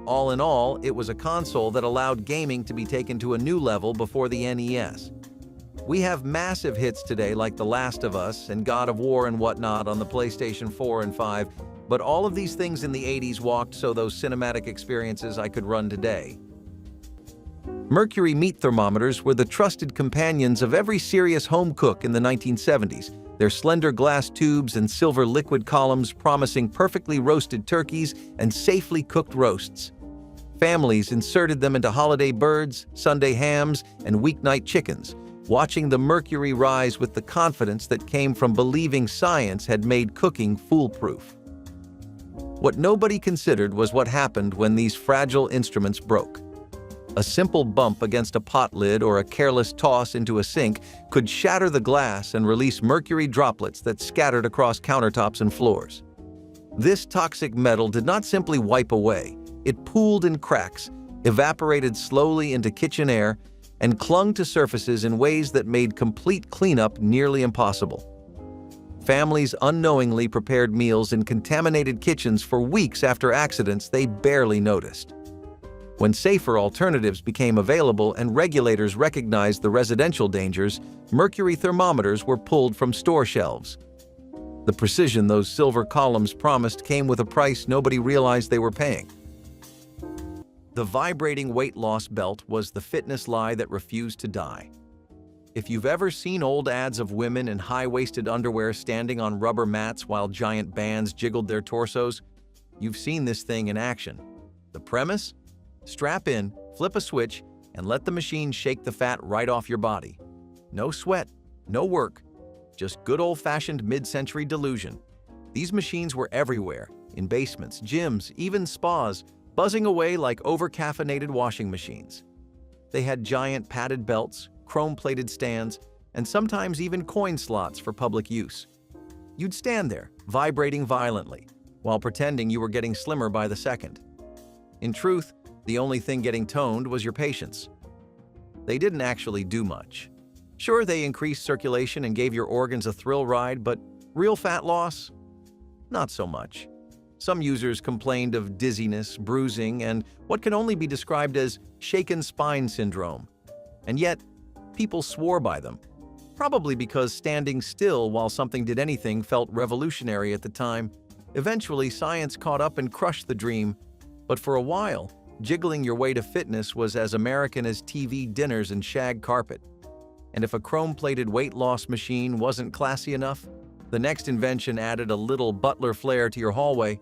All in all, it was a console that allowed gaming to be taken to a new level before the NES. We have massive hits today like The Last of Us and God of War and whatnot on the PlayStation 4 and 5, but all of these things in the 80s walked so those cinematic experiences I could run today. Mercury meat thermometers were the trusted companions of every serious home cook in the 1970s, their slender glass tubes and silver liquid columns promising perfectly roasted turkeys and safely cooked roasts. Families inserted them into holiday birds, Sunday hams, and weeknight chickens, watching the mercury rise with the confidence that came from believing science had made cooking foolproof. What nobody considered was what happened when these fragile instruments broke. A simple bump against a pot lid or a careless toss into a sink could shatter the glass and release mercury droplets that scattered across countertops and floors. This toxic metal did not simply wipe away. It pooled in cracks, evaporated slowly into kitchen air, and clung to surfaces in ways that made complete cleanup nearly impossible. Families unknowingly prepared meals in contaminated kitchens for weeks after accidents they barely noticed. When safer alternatives became available and regulators recognized the residential dangers, mercury thermometers were pulled from store shelves. The precision those silver columns promised came with a price nobody realized they were paying. The vibrating weight loss belt was the fitness lie that refused to die. If you've ever seen old ads of women in high-waisted underwear standing on rubber mats while giant bands jiggled their torsos, you've seen this thing in action. The premise? Strap in, flip a switch, and let the machine shake the fat right off your body. No sweat, no work, just good old-fashioned mid-century delusion. These machines were everywhere, in basements, gyms, even spas, buzzing away like over-caffeinated washing machines. They had giant padded belts, chrome-plated stands, and sometimes even coin slots for public use. You'd stand there, vibrating violently, while pretending you were getting slimmer by the second. In truth, the only thing getting toned was your patience. They didn't actually do much. Sure, they increased circulation and gave your organs a thrill ride, but real fat loss? Not so much. Some users complained of dizziness, bruising, and what can only be described as shaken spine syndrome. And yet, people swore by them, probably because standing still while something did anything felt revolutionary at the time. Eventually, science caught up and crushed the dream, but for a while, jiggling your way to fitness was as American as TV dinners and shag carpet. And if a chrome-plated weight loss machine wasn't classy enough, the next invention added a little butler flair to your hallway.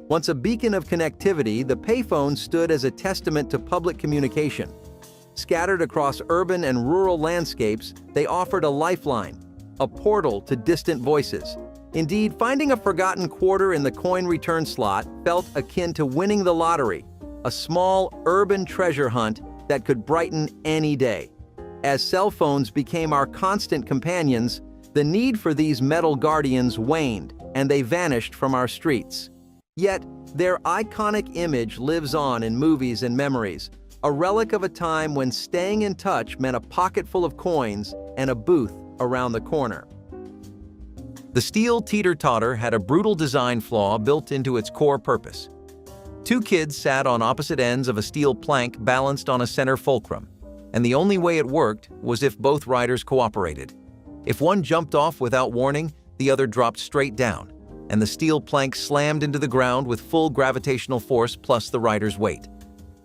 Once a beacon of connectivity, the payphone stood as a testament to public communication. Scattered across urban and rural landscapes, they offered a lifeline, a portal to distant voices. Indeed, finding a forgotten quarter in the coin return slot felt akin to winning the lottery, a small urban treasure hunt that could brighten any day. As cell phones became our constant companions, the need for these metal guardians waned, and they vanished from our streets. Yet, their iconic image lives on in movies and memories, a relic of a time when staying in touch meant a pocket full of coins and a booth around the corner. The steel teeter-totter had a brutal design flaw built into its core purpose. Two kids sat on opposite ends of a steel plank balanced on a center fulcrum, and the only way it worked was if both riders cooperated. If one jumped off without warning, the other dropped straight down, and the steel plank slammed into the ground with full gravitational force plus the rider's weight.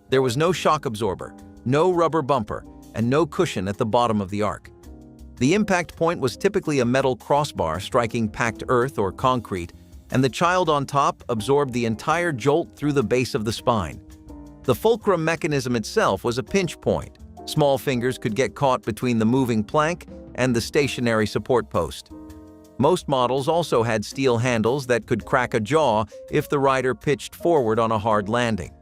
There was no shock absorber, no rubber bumper, and no cushion at the bottom of the arc. The impact point was typically a metal crossbar striking packed earth or concrete, and the child on top absorbed the entire jolt through the base of the spine. The fulcrum mechanism itself was a pinch point. Small fingers could get caught between the moving plank and the stationary support post. Most models also had steel handles that could crack a jaw if the rider pitched forward on a hard landing.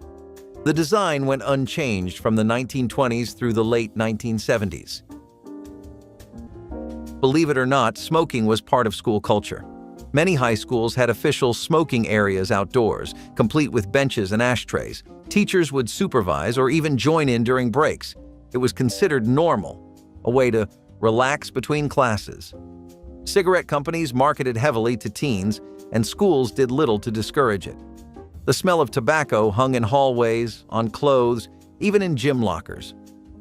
The design went unchanged from the 1920s through the late 1970s. Believe it or not, smoking was part of school culture. Many high schools had official smoking areas outdoors, complete with benches and ashtrays. Teachers would supervise or even join in during breaks. It was considered normal, a way to relax between classes. Cigarette companies marketed heavily to teens, and schools did little to discourage it. The smell of tobacco hung in hallways, on clothes, even in gym lockers.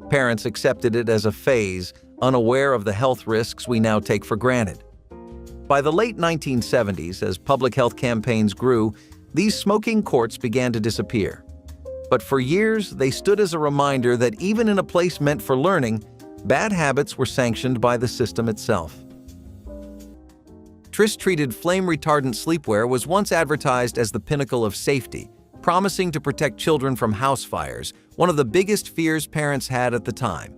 Parents accepted it as a phase, unaware of the health risks we now take for granted. By the late 1970s, as public health campaigns grew, these smoking courts began to disappear. But for years, they stood as a reminder that even in a place meant for learning, bad habits were sanctioned by the system itself. Tris-treated flame-retardant sleepwear was once advertised as the pinnacle of safety, promising to protect children from house fires, one of the biggest fears parents had at the time.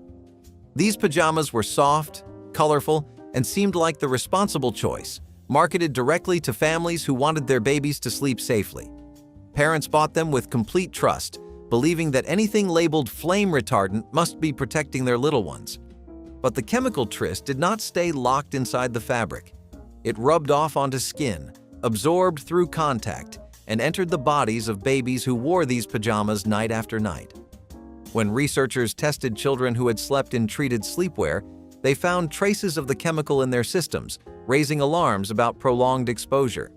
These pajamas were soft, colorful, and seemed like the responsible choice, marketed directly to families who wanted their babies to sleep safely. Parents bought them with complete trust, believing that anything labeled flame retardant must be protecting their little ones. But the chemical tris did not stay locked inside the fabric. It rubbed off onto skin, absorbed through contact, and entered the bodies of babies who wore these pajamas night after night. When researchers tested children who had slept in treated sleepwear, they found traces of the chemical in their systems, raising alarms about prolonged exposure.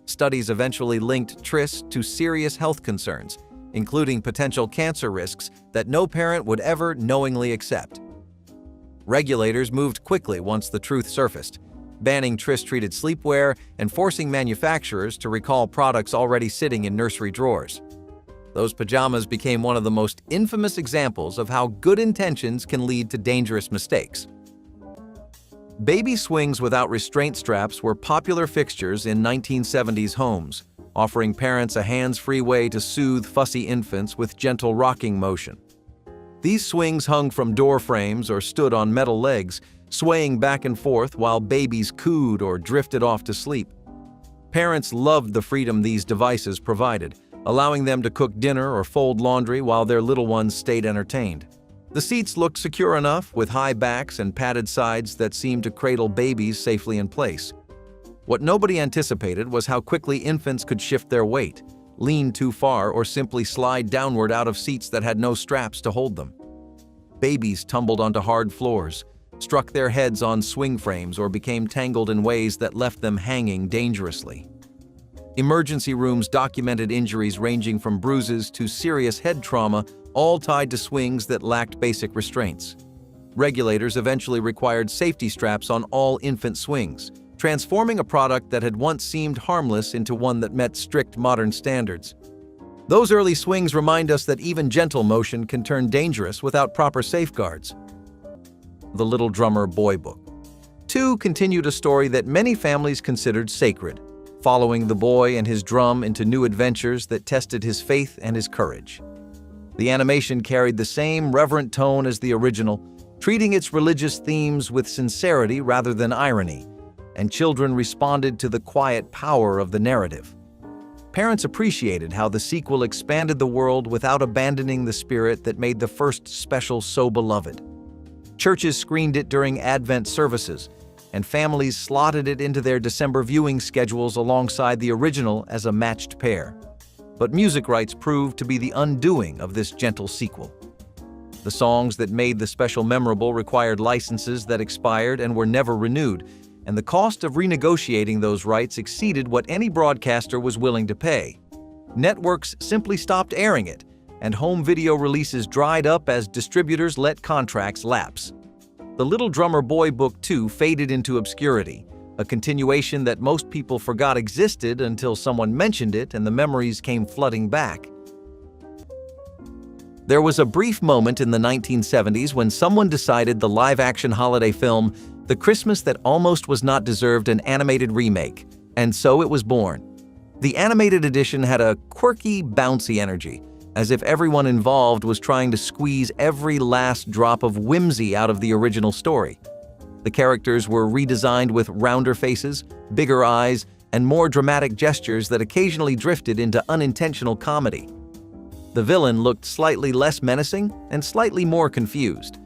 Studies eventually linked tris to serious health concerns, including potential cancer risks that no parent would ever knowingly accept. Regulators moved quickly once the truth surfaced, banning tris-treated sleepwear and forcing manufacturers to recall products already sitting in nursery drawers. Those pajamas became one of the most infamous examples of how good intentions can lead to dangerous mistakes. Baby swings without restraint straps were popular fixtures in 1970s homes, offering parents a hands-free way to soothe fussy infants with gentle rocking motion. These swings hung from door frames or stood on metal legs, swaying back and forth while babies cooed or drifted off to sleep. Parents loved the freedom these devices provided, allowing them to cook dinner or fold laundry while their little ones stayed entertained. The seats looked secure enough, with high backs and padded sides that seemed to cradle babies safely in place. What nobody anticipated was how quickly infants could shift their weight, lean too far, or simply slide downward out of seats that had no straps to hold them. Babies tumbled onto hard floors, struck their heads on swing frames, or became tangled in ways that left them hanging dangerously. Emergency rooms documented injuries ranging from bruises to serious head trauma, all tied to swings that lacked basic restraints. Regulators eventually required safety straps on all infant swings, transforming a product that had once seemed harmless into one that met strict modern standards. Those early swings remind us that even gentle motion can turn dangerous without proper safeguards. The Little Drummer Boy Book. 2 continued a story that many families considered sacred, following the boy and his drum into new adventures that tested his faith and his courage. The animation carried the same reverent tone as the original, treating its religious themes with sincerity rather than irony, and children responded to the quiet power of the narrative. Parents appreciated how the sequel expanded the world without abandoning the spirit that made the first special so beloved. Churches screened it during Advent services, and families slotted it into their December viewing schedules alongside the original as a matched pair. But music rights proved to be the undoing of this gentle sequel. The songs that made the special memorable required licenses that expired and were never renewed, and the cost of renegotiating those rights exceeded what any broadcaster was willing to pay. Networks simply stopped airing it, and home video releases dried up as distributors let contracts lapse. The Little Drummer Boy Book 2 faded into obscurity, a continuation that most people forgot existed until someone mentioned it and the memories came flooding back. There was a brief moment in the 1970s when someone decided the live-action holiday film The Christmas That Almost Was Not deserved an animated remake, and so it was born. The animated edition had a quirky, bouncy energy, as if everyone involved was trying to squeeze every last drop of whimsy out of the original story. The characters were redesigned with rounder faces, bigger eyes, and more dramatic gestures that occasionally drifted into unintentional comedy. The villain looked slightly less menacing and slightly more confused,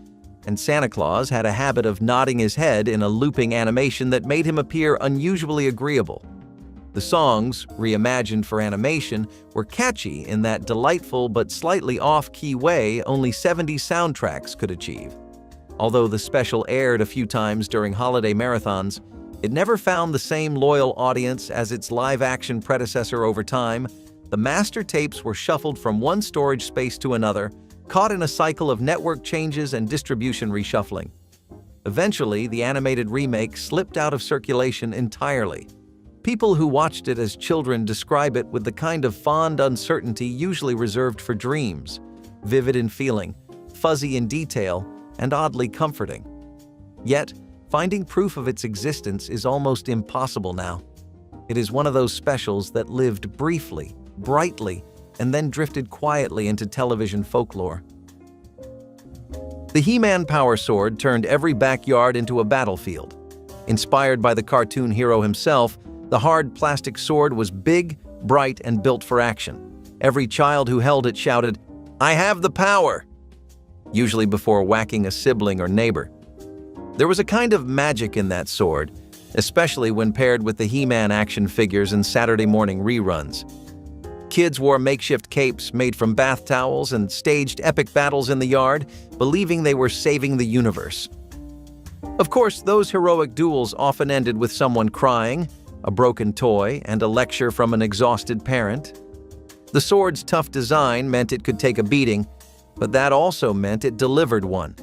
and Santa Claus had a habit of nodding his head in a looping animation that made him appear unusually agreeable. The songs, reimagined for animation, were catchy in that delightful but slightly off-key way only 70s soundtracks could achieve. Although the special aired a few times during holiday marathons, it never found the same loyal audience as its live-action predecessor over time. The master tapes were shuffled from one storage space to another, caught in a cycle of network changes and distribution reshuffling. Eventually, the animated remake slipped out of circulation entirely. People who watched it as children describe it with the kind of fond uncertainty usually reserved for dreams, vivid in feeling, fuzzy in detail, and oddly comforting. Yet, finding proof of its existence is almost impossible now. It is one of those specials that lived briefly, brightly, and then drifted quietly into television folklore. The He-Man Power Sword turned every backyard into a battlefield. Inspired by the cartoon hero himself, the hard plastic sword was big, bright, and built for action. Every child who held it shouted, "I have the power!" usually before whacking a sibling or neighbor. There was a kind of magic in that sword, especially when paired with the He-Man action figures in Saturday morning reruns. Kids wore makeshift capes made from bath towels and staged epic battles in the yard, believing they were saving the universe. Of course, those heroic duels often ended with someone crying, a broken toy, and a lecture from an exhausted parent. The sword's tough design meant it could take a beating, but that also meant it delivered one.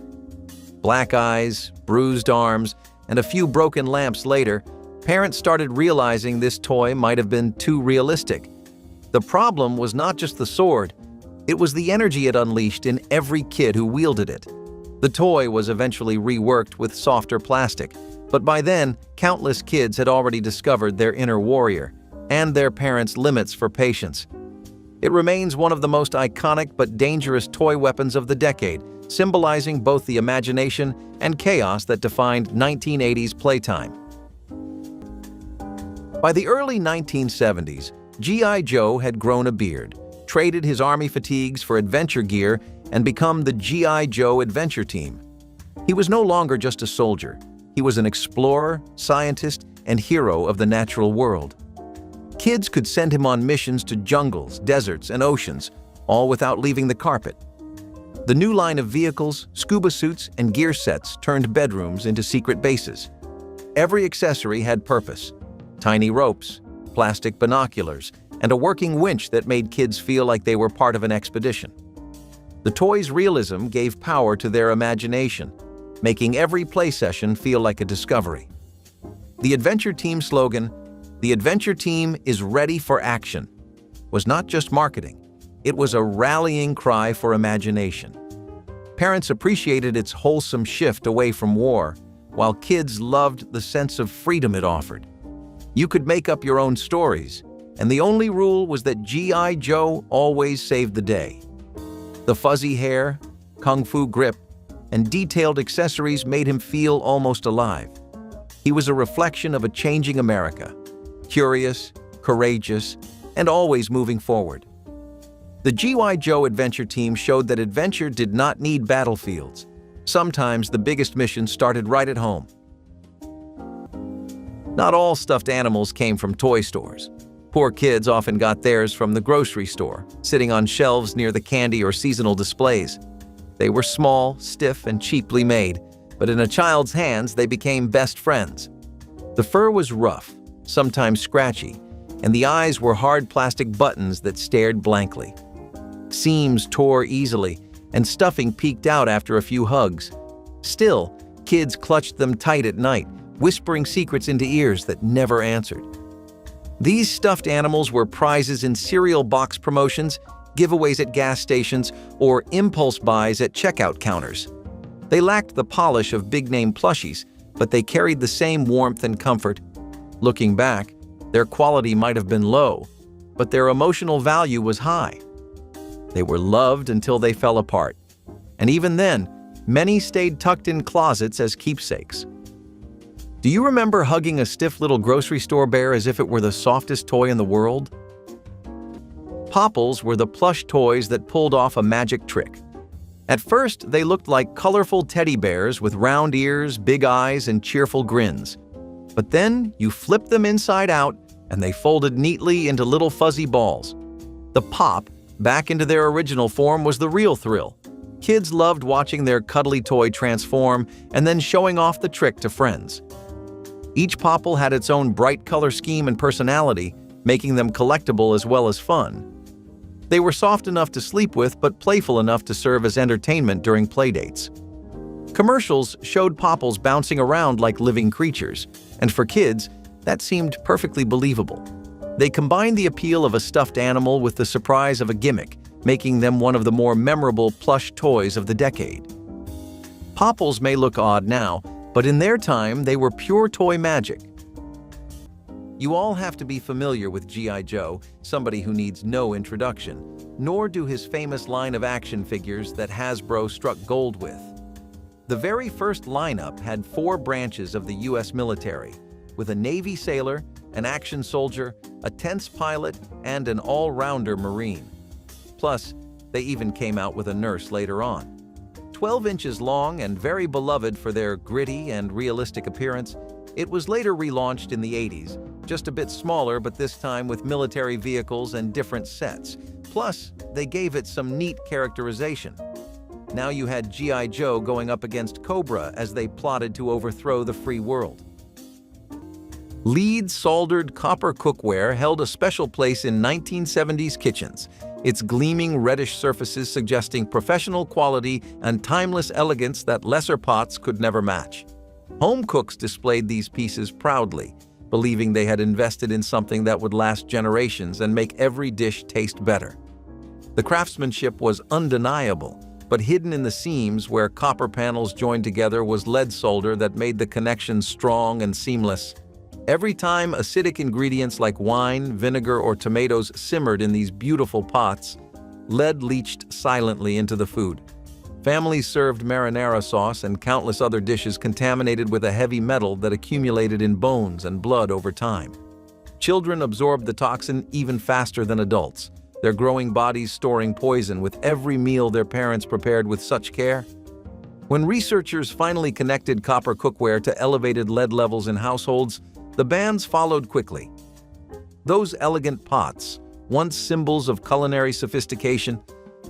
Black eyes, bruised arms, and a few broken lamps later, parents started realizing this toy might have been too realistic. The problem was not just the sword, it was the energy it unleashed in every kid who wielded it. The toy was eventually reworked with softer plastic, but by then, countless kids had already discovered their inner warrior and their parents' limits for patience. It remains one of the most iconic but dangerous toy weapons of the decade, symbolizing both the imagination and chaos that defined 1980s playtime. By the early 1970s, G.I. Joe had grown a beard, traded his army fatigues for adventure gear, and become the G.I. Joe Adventure Team. He was no longer just a soldier. He was an explorer, scientist, and hero of the natural world. Kids could send him on missions to jungles, deserts, and oceans, all without leaving the carpet. The new line of vehicles, scuba suits, and gear sets turned bedrooms into secret bases. Every accessory had purpose: tiny ropes, plastic binoculars, and a working winch that made kids feel like they were part of an expedition. The toys' realism gave power to their imagination, making every play session feel like a discovery. The Adventure Team slogan, "The Adventure Team is ready for action," was not just marketing. It was a rallying cry for imagination. Parents appreciated its wholesome shift away from war, while kids loved the sense of freedom it offered. You could make up your own stories, and the only rule was that G.I. Joe always saved the day. The fuzzy hair, kung fu grip, and detailed accessories made him feel almost alive. He was a reflection of a changing America, curious, courageous, and always moving forward. The G.I. Joe Adventure Team showed that adventure did not need battlefields. Sometimes the biggest missions started right at home. Not all stuffed animals came from toy stores. Poor kids often got theirs from the grocery store, sitting on shelves near the candy or seasonal displays. They were small, stiff, and cheaply made, but in a child's hands they became best friends. The fur was rough, sometimes scratchy, and the eyes were hard plastic buttons that stared blankly. Seams tore easily, and stuffing peeked out after a few hugs. Still, kids clutched them tight at night, whispering secrets into ears that never answered. These stuffed animals were prizes in cereal box promotions, giveaways at gas stations, or impulse buys at checkout counters. They lacked the polish of big-name plushies, but they carried the same warmth and comfort. Looking back, their quality might have been low, but their emotional value was high. They were loved until they fell apart, and even then, many stayed tucked in closets as keepsakes. Do you remember hugging a stiff little grocery store bear as if it were the softest toy in the world? Popples were the plush toys that pulled off a magic trick. At first, they looked like colorful teddy bears with round ears, big eyes, and cheerful grins. But then you flipped them inside out, and they folded neatly into little fuzzy balls. The pop, back into their original form, was the real thrill. Kids loved watching their cuddly toy transform and then showing off the trick to friends. Each popple had its own bright color scheme and personality, making them collectible as well as fun. They were soft enough to sleep with, but playful enough to serve as entertainment during playdates. Commercials showed popples bouncing around like living creatures, and for kids, that seemed perfectly believable. They combined the appeal of a stuffed animal with the surprise of a gimmick, making them one of the more memorable plush toys of the decade. Popples may look odd now, but in their time, they were pure toy magic. You all have to be familiar with G.I. Joe, somebody who needs no introduction, nor do his famous line of action figures that Hasbro struck gold with. The very first lineup had 4 branches of the U.S. military, with a Navy sailor, an action soldier, a tense pilot, and an all-rounder Marine. Plus, they even came out with a nurse later on. 12 inches long and very beloved for their gritty and realistic appearance, it was later relaunched in the 80s, just a bit smaller but this time with military vehicles and different sets. Plus, they gave it some neat characterization. Now you had G.I. Joe going up against Cobra as they plotted to overthrow the free world. Lead-soldered copper cookware held a special place in 1970s kitchens, its gleaming reddish surfaces suggesting professional quality and timeless elegance that lesser pots could never match. Home cooks displayed these pieces proudly, believing they had invested in something that would last generations and make every dish taste better. The craftsmanship was undeniable, but hidden in the seams where copper panels joined together was lead solder that made the connection strong and seamless. Every time acidic ingredients like wine, vinegar, or tomatoes simmered in these beautiful pots, lead leached silently into the food. Families served marinara sauce and countless other dishes contaminated with a heavy metal that accumulated in bones and blood over time. Children absorbed the toxin even faster than adults, their growing bodies storing poison with every meal their parents prepared with such care. When researchers finally connected copper cookware to elevated lead levels in households, the bans followed quickly. Those elegant pots, once symbols of culinary sophistication,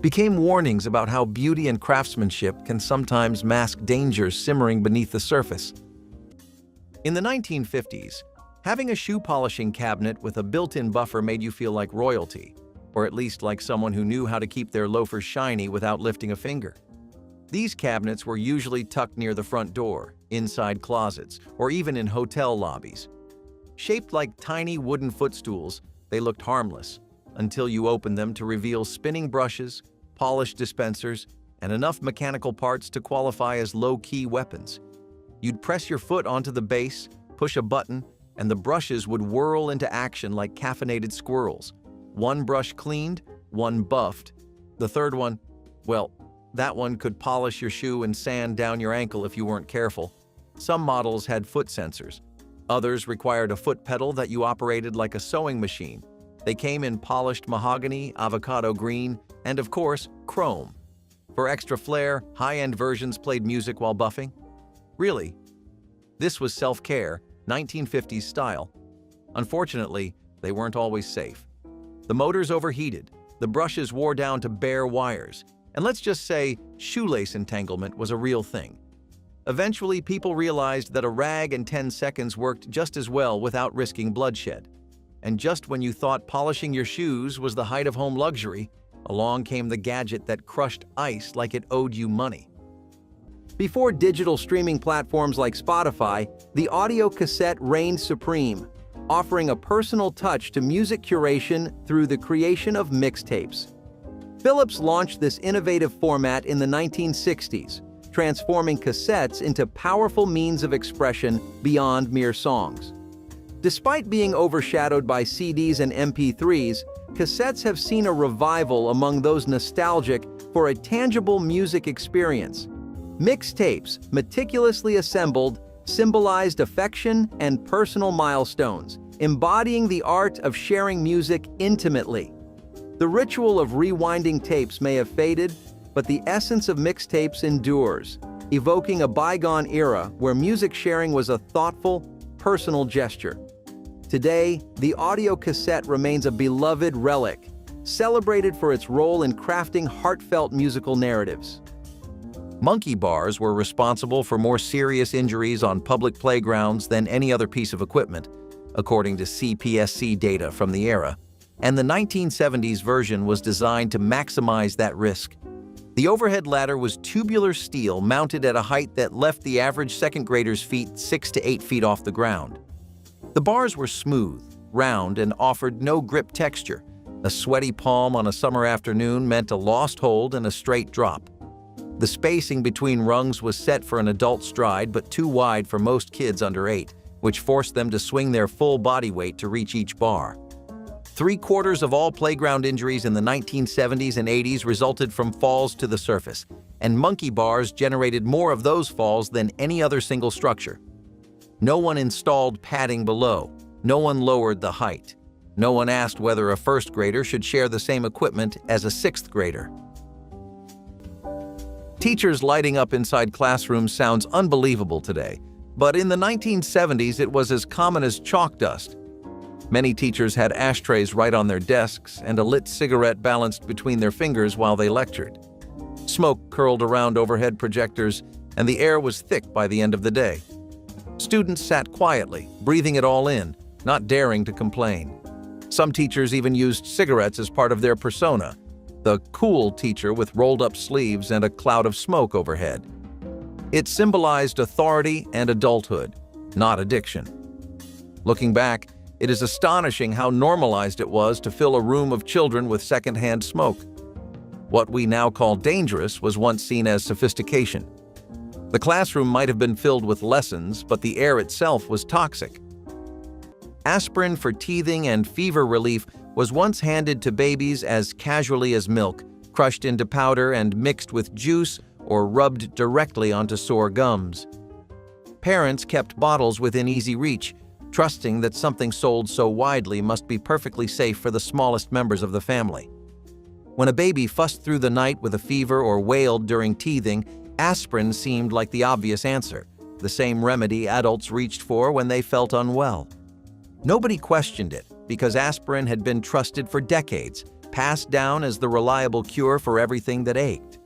became warnings about how beauty and craftsmanship can sometimes mask dangers simmering beneath the surface. In the 1950s, having a shoe polishing cabinet with a built-in buffer made you feel like royalty, or at least like someone who knew how to keep their loafers shiny without lifting a finger. These cabinets were usually tucked near the front door, inside closets, or even in hotel lobbies. Shaped like tiny wooden footstools, they looked harmless, until you opened them to reveal spinning brushes, polish dispensers, and enough mechanical parts to qualify as low-key weapons. You'd press your foot onto the base, push a button, and the brushes would whirl into action like caffeinated squirrels. One brush cleaned, one buffed. The third one, well, that one could polish your shoe and sand down your ankle if you weren't careful. Some models had foot sensors. Others required a foot pedal that you operated like a sewing machine. They came in polished mahogany, avocado green, and of course, chrome. For extra flair, high-end versions played music while buffing. Really, this was self-care, 1950s style. Unfortunately, they weren't always safe. The motors overheated, the brushes wore down to bare wires, and let's just say shoelace entanglement was a real thing. Eventually, people realized that a rag in 10 seconds worked just as well without risking bloodshed. And just when you thought polishing your shoes was the height of home luxury, along came the gadget that crushed ice like it owed you money. Before digital streaming platforms like Spotify, the audio cassette reigned supreme, offering a personal touch to music curation through the creation of mixtapes. Philips launched this innovative format in the 1960s, transforming cassettes into powerful means of expression beyond mere songs. Despite being overshadowed by CDs and MP3s, cassettes have seen a revival among those nostalgic for a tangible music experience. Mixtapes, meticulously assembled, symbolized affection and personal milestones, embodying the art of sharing music intimately. The ritual of rewinding tapes may have faded, but the essence of mixtapes endures, evoking a bygone era where music sharing was a thoughtful, personal gesture. Today, the audio cassette remains a beloved relic, celebrated for its role in crafting heartfelt musical narratives. Monkey bars were responsible for more serious injuries on public playgrounds than any other piece of equipment, according to CPSC data from the era, and the 1970s version was designed to maximize that risk. The overhead ladder was tubular steel mounted at a height that left the average second grader's feet 6 to 8 feet off the ground. The bars were smooth, round, and offered no grip texture. A sweaty palm on a summer afternoon meant a lost hold and a straight drop. The spacing between rungs was set for an adult stride but too wide for most kids under 8, which forced them to swing their full body weight to reach each bar. 3/4 of all playground injuries in the 1970s and 80s resulted from falls to the surface, and monkey bars generated more of those falls than any other single structure. No one installed padding below. No one lowered the height. No one asked whether a first grader should share the same equipment as a sixth grader. Teachers lighting up inside classrooms sounds unbelievable today, but in the 1970s it was as common as chalk dust. Many teachers had ashtrays right on their desks and a lit cigarette balanced between their fingers while they lectured. Smoke curled around overhead projectors, and the air was thick by the end of the day. Students sat quietly, breathing it all in, not daring to complain. Some teachers even used cigarettes as part of their persona, the cool teacher with rolled-up sleeves and a cloud of smoke overhead. It symbolized authority and adulthood, not addiction. Looking back, it is astonishing how normalized it was to fill a room of children with secondhand smoke. What we now call dangerous was once seen as sophistication. The classroom might have been filled with lessons, but the air itself was toxic. Aspirin for teething and fever relief was once handed to babies as casually as milk, crushed into powder and mixed with juice or rubbed directly onto sore gums. Parents kept bottles within easy reach, trusting that something sold so widely must be perfectly safe for the smallest members of the family. When a baby fussed through the night with a fever or wailed during teething, aspirin seemed like the obvious answer, the same remedy adults reached for when they felt unwell. Nobody questioned it because aspirin had been trusted for decades, passed down as the reliable cure for everything that ached.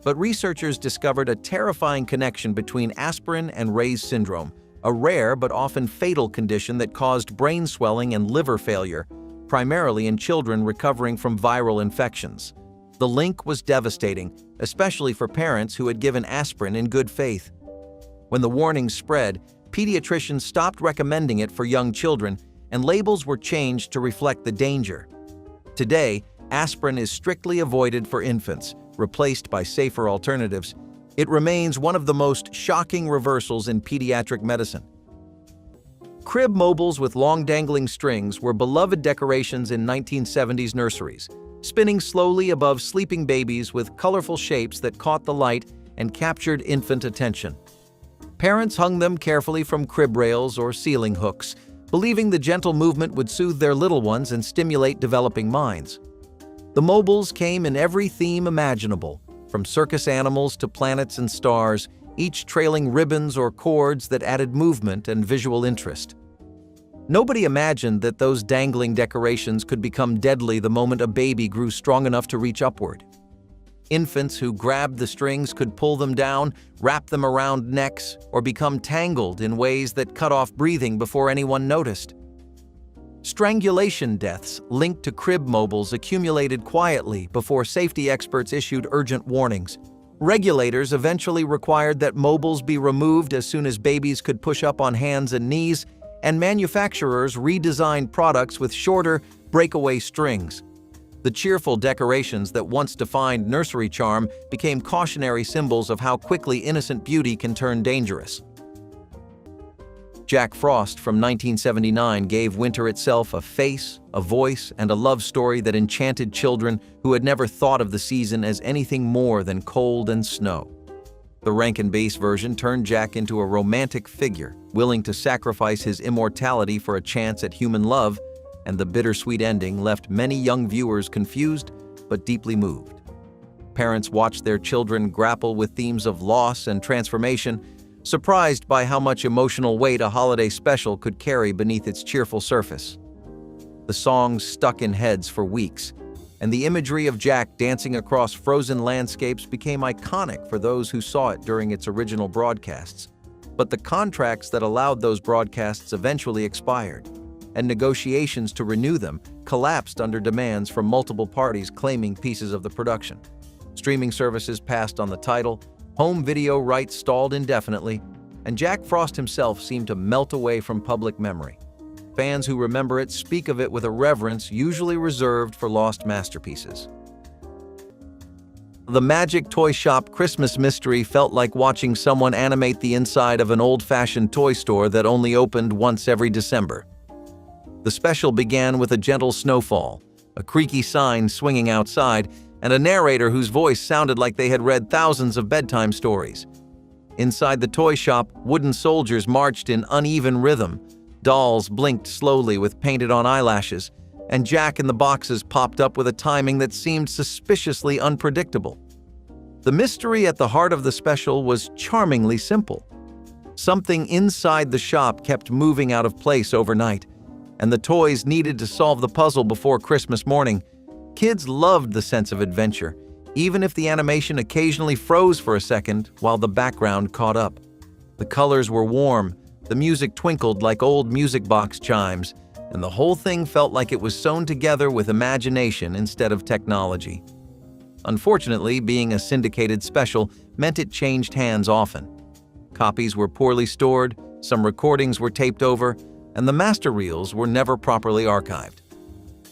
But researchers discovered a terrifying connection between aspirin and Ray's syndrome, a rare but often fatal condition that caused brain swelling and liver failure, primarily in children recovering from viral infections. The link was devastating, especially for parents who had given aspirin in good faith. When the warnings spread, pediatricians stopped recommending it for young children, and labels were changed to reflect the danger. Today, aspirin is strictly avoided for infants, replaced by safer alternatives. It remains one of the most shocking reversals in pediatric medicine. Crib mobiles with long dangling strings were beloved decorations in 1970s nurseries, spinning slowly above sleeping babies with colorful shapes that caught the light and captured infant attention. Parents hung them carefully from crib rails or ceiling hooks, believing the gentle movement would soothe their little ones and stimulate developing minds. The mobiles came in every theme imaginable, from circus animals to planets and stars, each trailing ribbons or cords that added movement and visual interest. Nobody imagined that those dangling decorations could become deadly the moment a baby grew strong enough to reach upward. Infants who grabbed the strings could pull them down, wrap them around necks, or become tangled in ways that cut off breathing before anyone noticed. Strangulation deaths linked to crib mobiles accumulated quietly before safety experts issued urgent warnings. Regulators eventually required that mobiles be removed as soon as babies could push up on hands and knees, and manufacturers redesigned products with shorter, breakaway strings. The cheerful decorations that once defined nursery charm became cautionary symbols of how quickly innocent beauty can turn dangerous. Jack Frost from 1979 gave winter itself a face, a voice, and a love story that enchanted children who had never thought of the season as anything more than cold and snow. The Rankin-Bass version turned Jack into a romantic figure, willing to sacrifice his immortality for a chance at human love, and the bittersweet ending left many young viewers confused but deeply moved. Parents watched their children grapple with themes of loss and transformation, surprised by how much emotional weight a holiday special could carry beneath its cheerful surface. The songs stuck in heads for weeks, and the imagery of Jack dancing across frozen landscapes became iconic for those who saw it during its original broadcasts. But the contracts that allowed those broadcasts eventually expired, and negotiations to renew them collapsed under demands from multiple parties claiming pieces of the production. Streaming services passed on the title, home video rights stalled indefinitely, and Jack Frost himself seemed to melt away from public memory. Fans who remember it speak of it with a reverence usually reserved for lost masterpieces. The Magic Toy Shop Christmas Mystery felt like watching someone animate the inside of an old-fashioned toy store that only opened once every December. The special began with a gentle snowfall, a creaky sign swinging outside, and a narrator whose voice sounded like they had read thousands of bedtime stories. Inside the toy shop, wooden soldiers marched in uneven rhythm, dolls blinked slowly with painted-on eyelashes, and Jack in the boxes popped up with a timing that seemed suspiciously unpredictable. The mystery at the heart of the special was charmingly simple. Something inside the shop kept moving out of place overnight, and the toys needed to solve the puzzle before Christmas morning. Kids loved the sense of adventure, even if the animation occasionally froze for a second while the background caught up. The colors were warm, the music twinkled like old music box chimes, and the whole thing felt like it was sewn together with imagination instead of technology. Unfortunately, being a syndicated special meant it changed hands often. Copies were poorly stored, some recordings were taped over, and the master reels were never properly archived.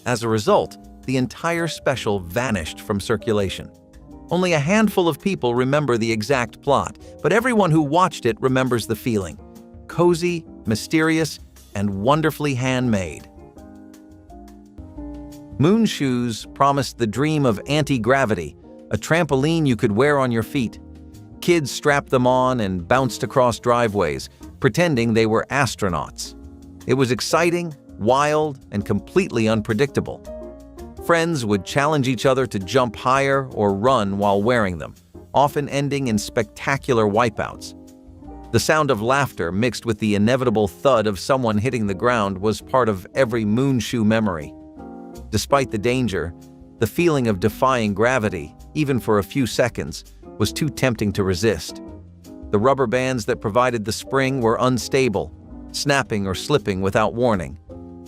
As a result, the entire special vanished from circulation. Only a handful of people remember the exact plot, but everyone who watched it remembers the feeling: cozy, mysterious, and wonderfully handmade. Moon shoes promised the dream of anti-gravity, a trampoline you could wear on your feet. Kids strapped them on and bounced across driveways, pretending they were astronauts. It was exciting, wild, and completely unpredictable. Friends would challenge each other to jump higher or run while wearing them, often ending in spectacular wipeouts. The sound of laughter mixed with the inevitable thud of someone hitting the ground was part of every moon shoe memory. Despite the danger, the feeling of defying gravity, even for a few seconds, was too tempting to resist. The rubber bands that provided the spring were unstable, snapping or slipping without warning.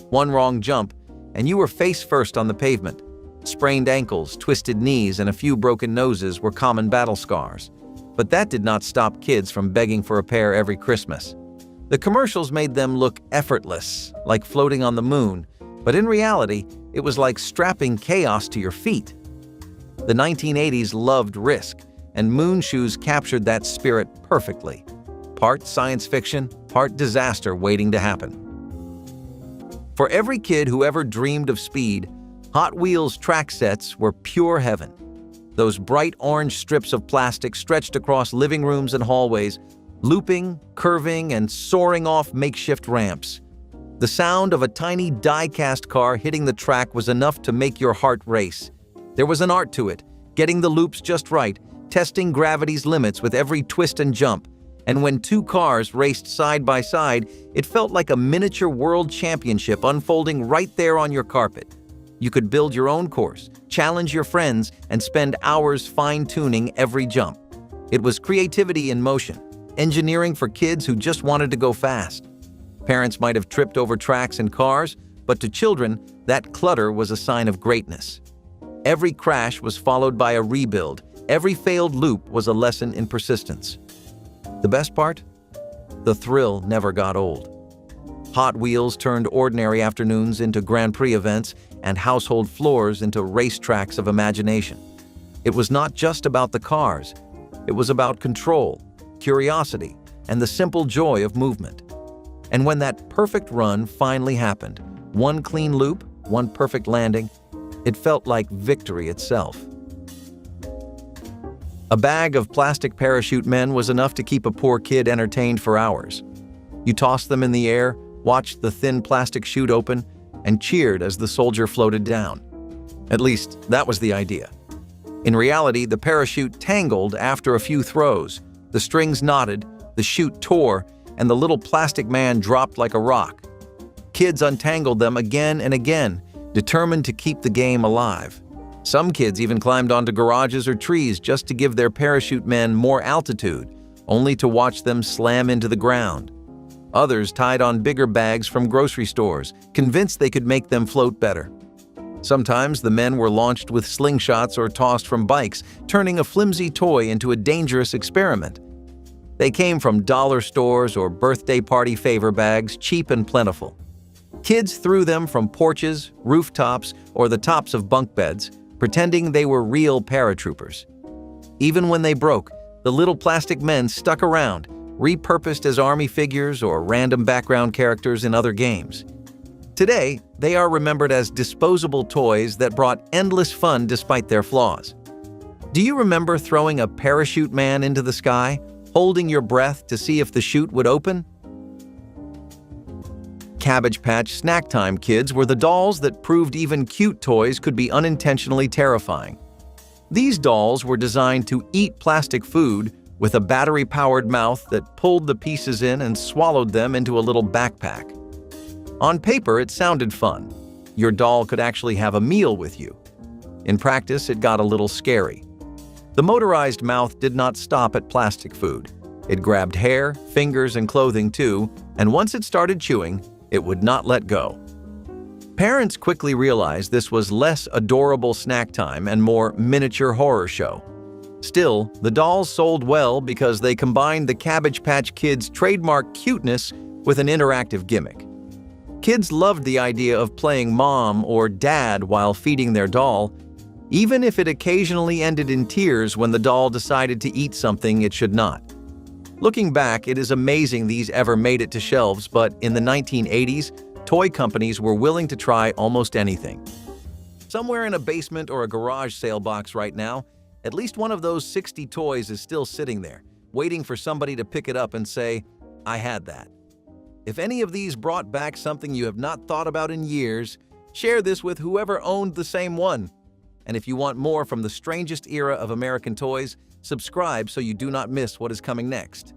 One wrong jump, and you were face first on the pavement. Sprained ankles, twisted knees, and a few broken noses were common battle scars. But that did not stop kids from begging for a pair every Christmas. The commercials made them look effortless, like floating on the moon, but in reality, it was like strapping chaos to your feet. The 1980s loved risk, and moon shoes captured that spirit perfectly. Part science fiction, part disaster waiting to happen. For every kid who ever dreamed of speed, Hot Wheels track sets were pure heaven. Those bright orange strips of plastic stretched across living rooms and hallways, looping, curving, and soaring off makeshift ramps. The sound of a tiny die-cast car hitting the track was enough to make your heart race. There was an art to it, getting the loops just right, testing gravity's limits with every twist and jump. And when two cars raced side by side, it felt like a miniature world championship unfolding right there on your carpet. You could build your own course, challenge your friends, and spend hours fine-tuning every jump. It was creativity in motion, engineering for kids who just wanted to go fast. Parents might have tripped over tracks and cars, but to children, that clutter was a sign of greatness. Every crash was followed by a rebuild. Every failed loop was a lesson in persistence. The best part? The thrill never got old. Hot Wheels turned ordinary afternoons into Grand Prix events and household floors into racetracks of imagination. It was not just about the cars. It was about control, curiosity, and the simple joy of movement. And when that perfect run finally happened, one clean loop, one perfect landing, it felt like victory itself. A bag of plastic parachute men was enough to keep a poor kid entertained for hours. You tossed them in the air, watched the thin plastic chute open, and cheered as the soldier floated down. At least, that was the idea. In reality, the parachute tangled after a few throws. The strings knotted, the chute tore, and the little plastic man dropped like a rock. Kids untangled them again and again, determined to keep the game alive. Some kids even climbed onto garages or trees just to give their parachute men more altitude, only to watch them slam into the ground. Others tied on bigger bags from grocery stores, convinced they could make them float better. Sometimes the men were launched with slingshots or tossed from bikes, turning a flimsy toy into a dangerous experiment. They came from dollar stores or birthday party favor bags, cheap and plentiful. Kids threw them from porches, rooftops, or the tops of bunk beds, pretending they were real paratroopers. Even when they broke, the little plastic men stuck around, repurposed as army figures or random background characters in other games. Today, they are remembered as disposable toys that brought endless fun despite their flaws. Do you remember throwing a parachute man into the sky, holding your breath to see if the chute would open? Cabbage Patch Snack Time kids were the dolls that proved even cute toys could be unintentionally terrifying. These dolls were designed to eat plastic food with a battery-powered mouth that pulled the pieces in and swallowed them into a little backpack. On paper, it sounded fun. Your doll could actually have a meal with you. In practice, it got a little scary. The motorized mouth did not stop at plastic food. It grabbed hair, fingers, and clothing too, and once it started chewing, it would not let go. Parents quickly realized this was less adorable snack time and more miniature horror show. Still, the dolls sold well because they combined the Cabbage Patch Kids' trademark cuteness with an interactive gimmick. Kids loved the idea of playing mom or dad while feeding their doll, even if it occasionally ended in tears when the doll decided to eat something it should not. Looking back, it is amazing these ever made it to shelves, but in the 1980s, toy companies were willing to try almost anything. Somewhere in a basement or a garage sale box right now, at least one of those 60 toys is still sitting there, waiting for somebody to pick it up and say, "I had that." If any of these brought back something you have not thought about in years, share this with whoever owned the same one. And if you want more from the strangest era of American toys, subscribe so you do not miss what is coming next.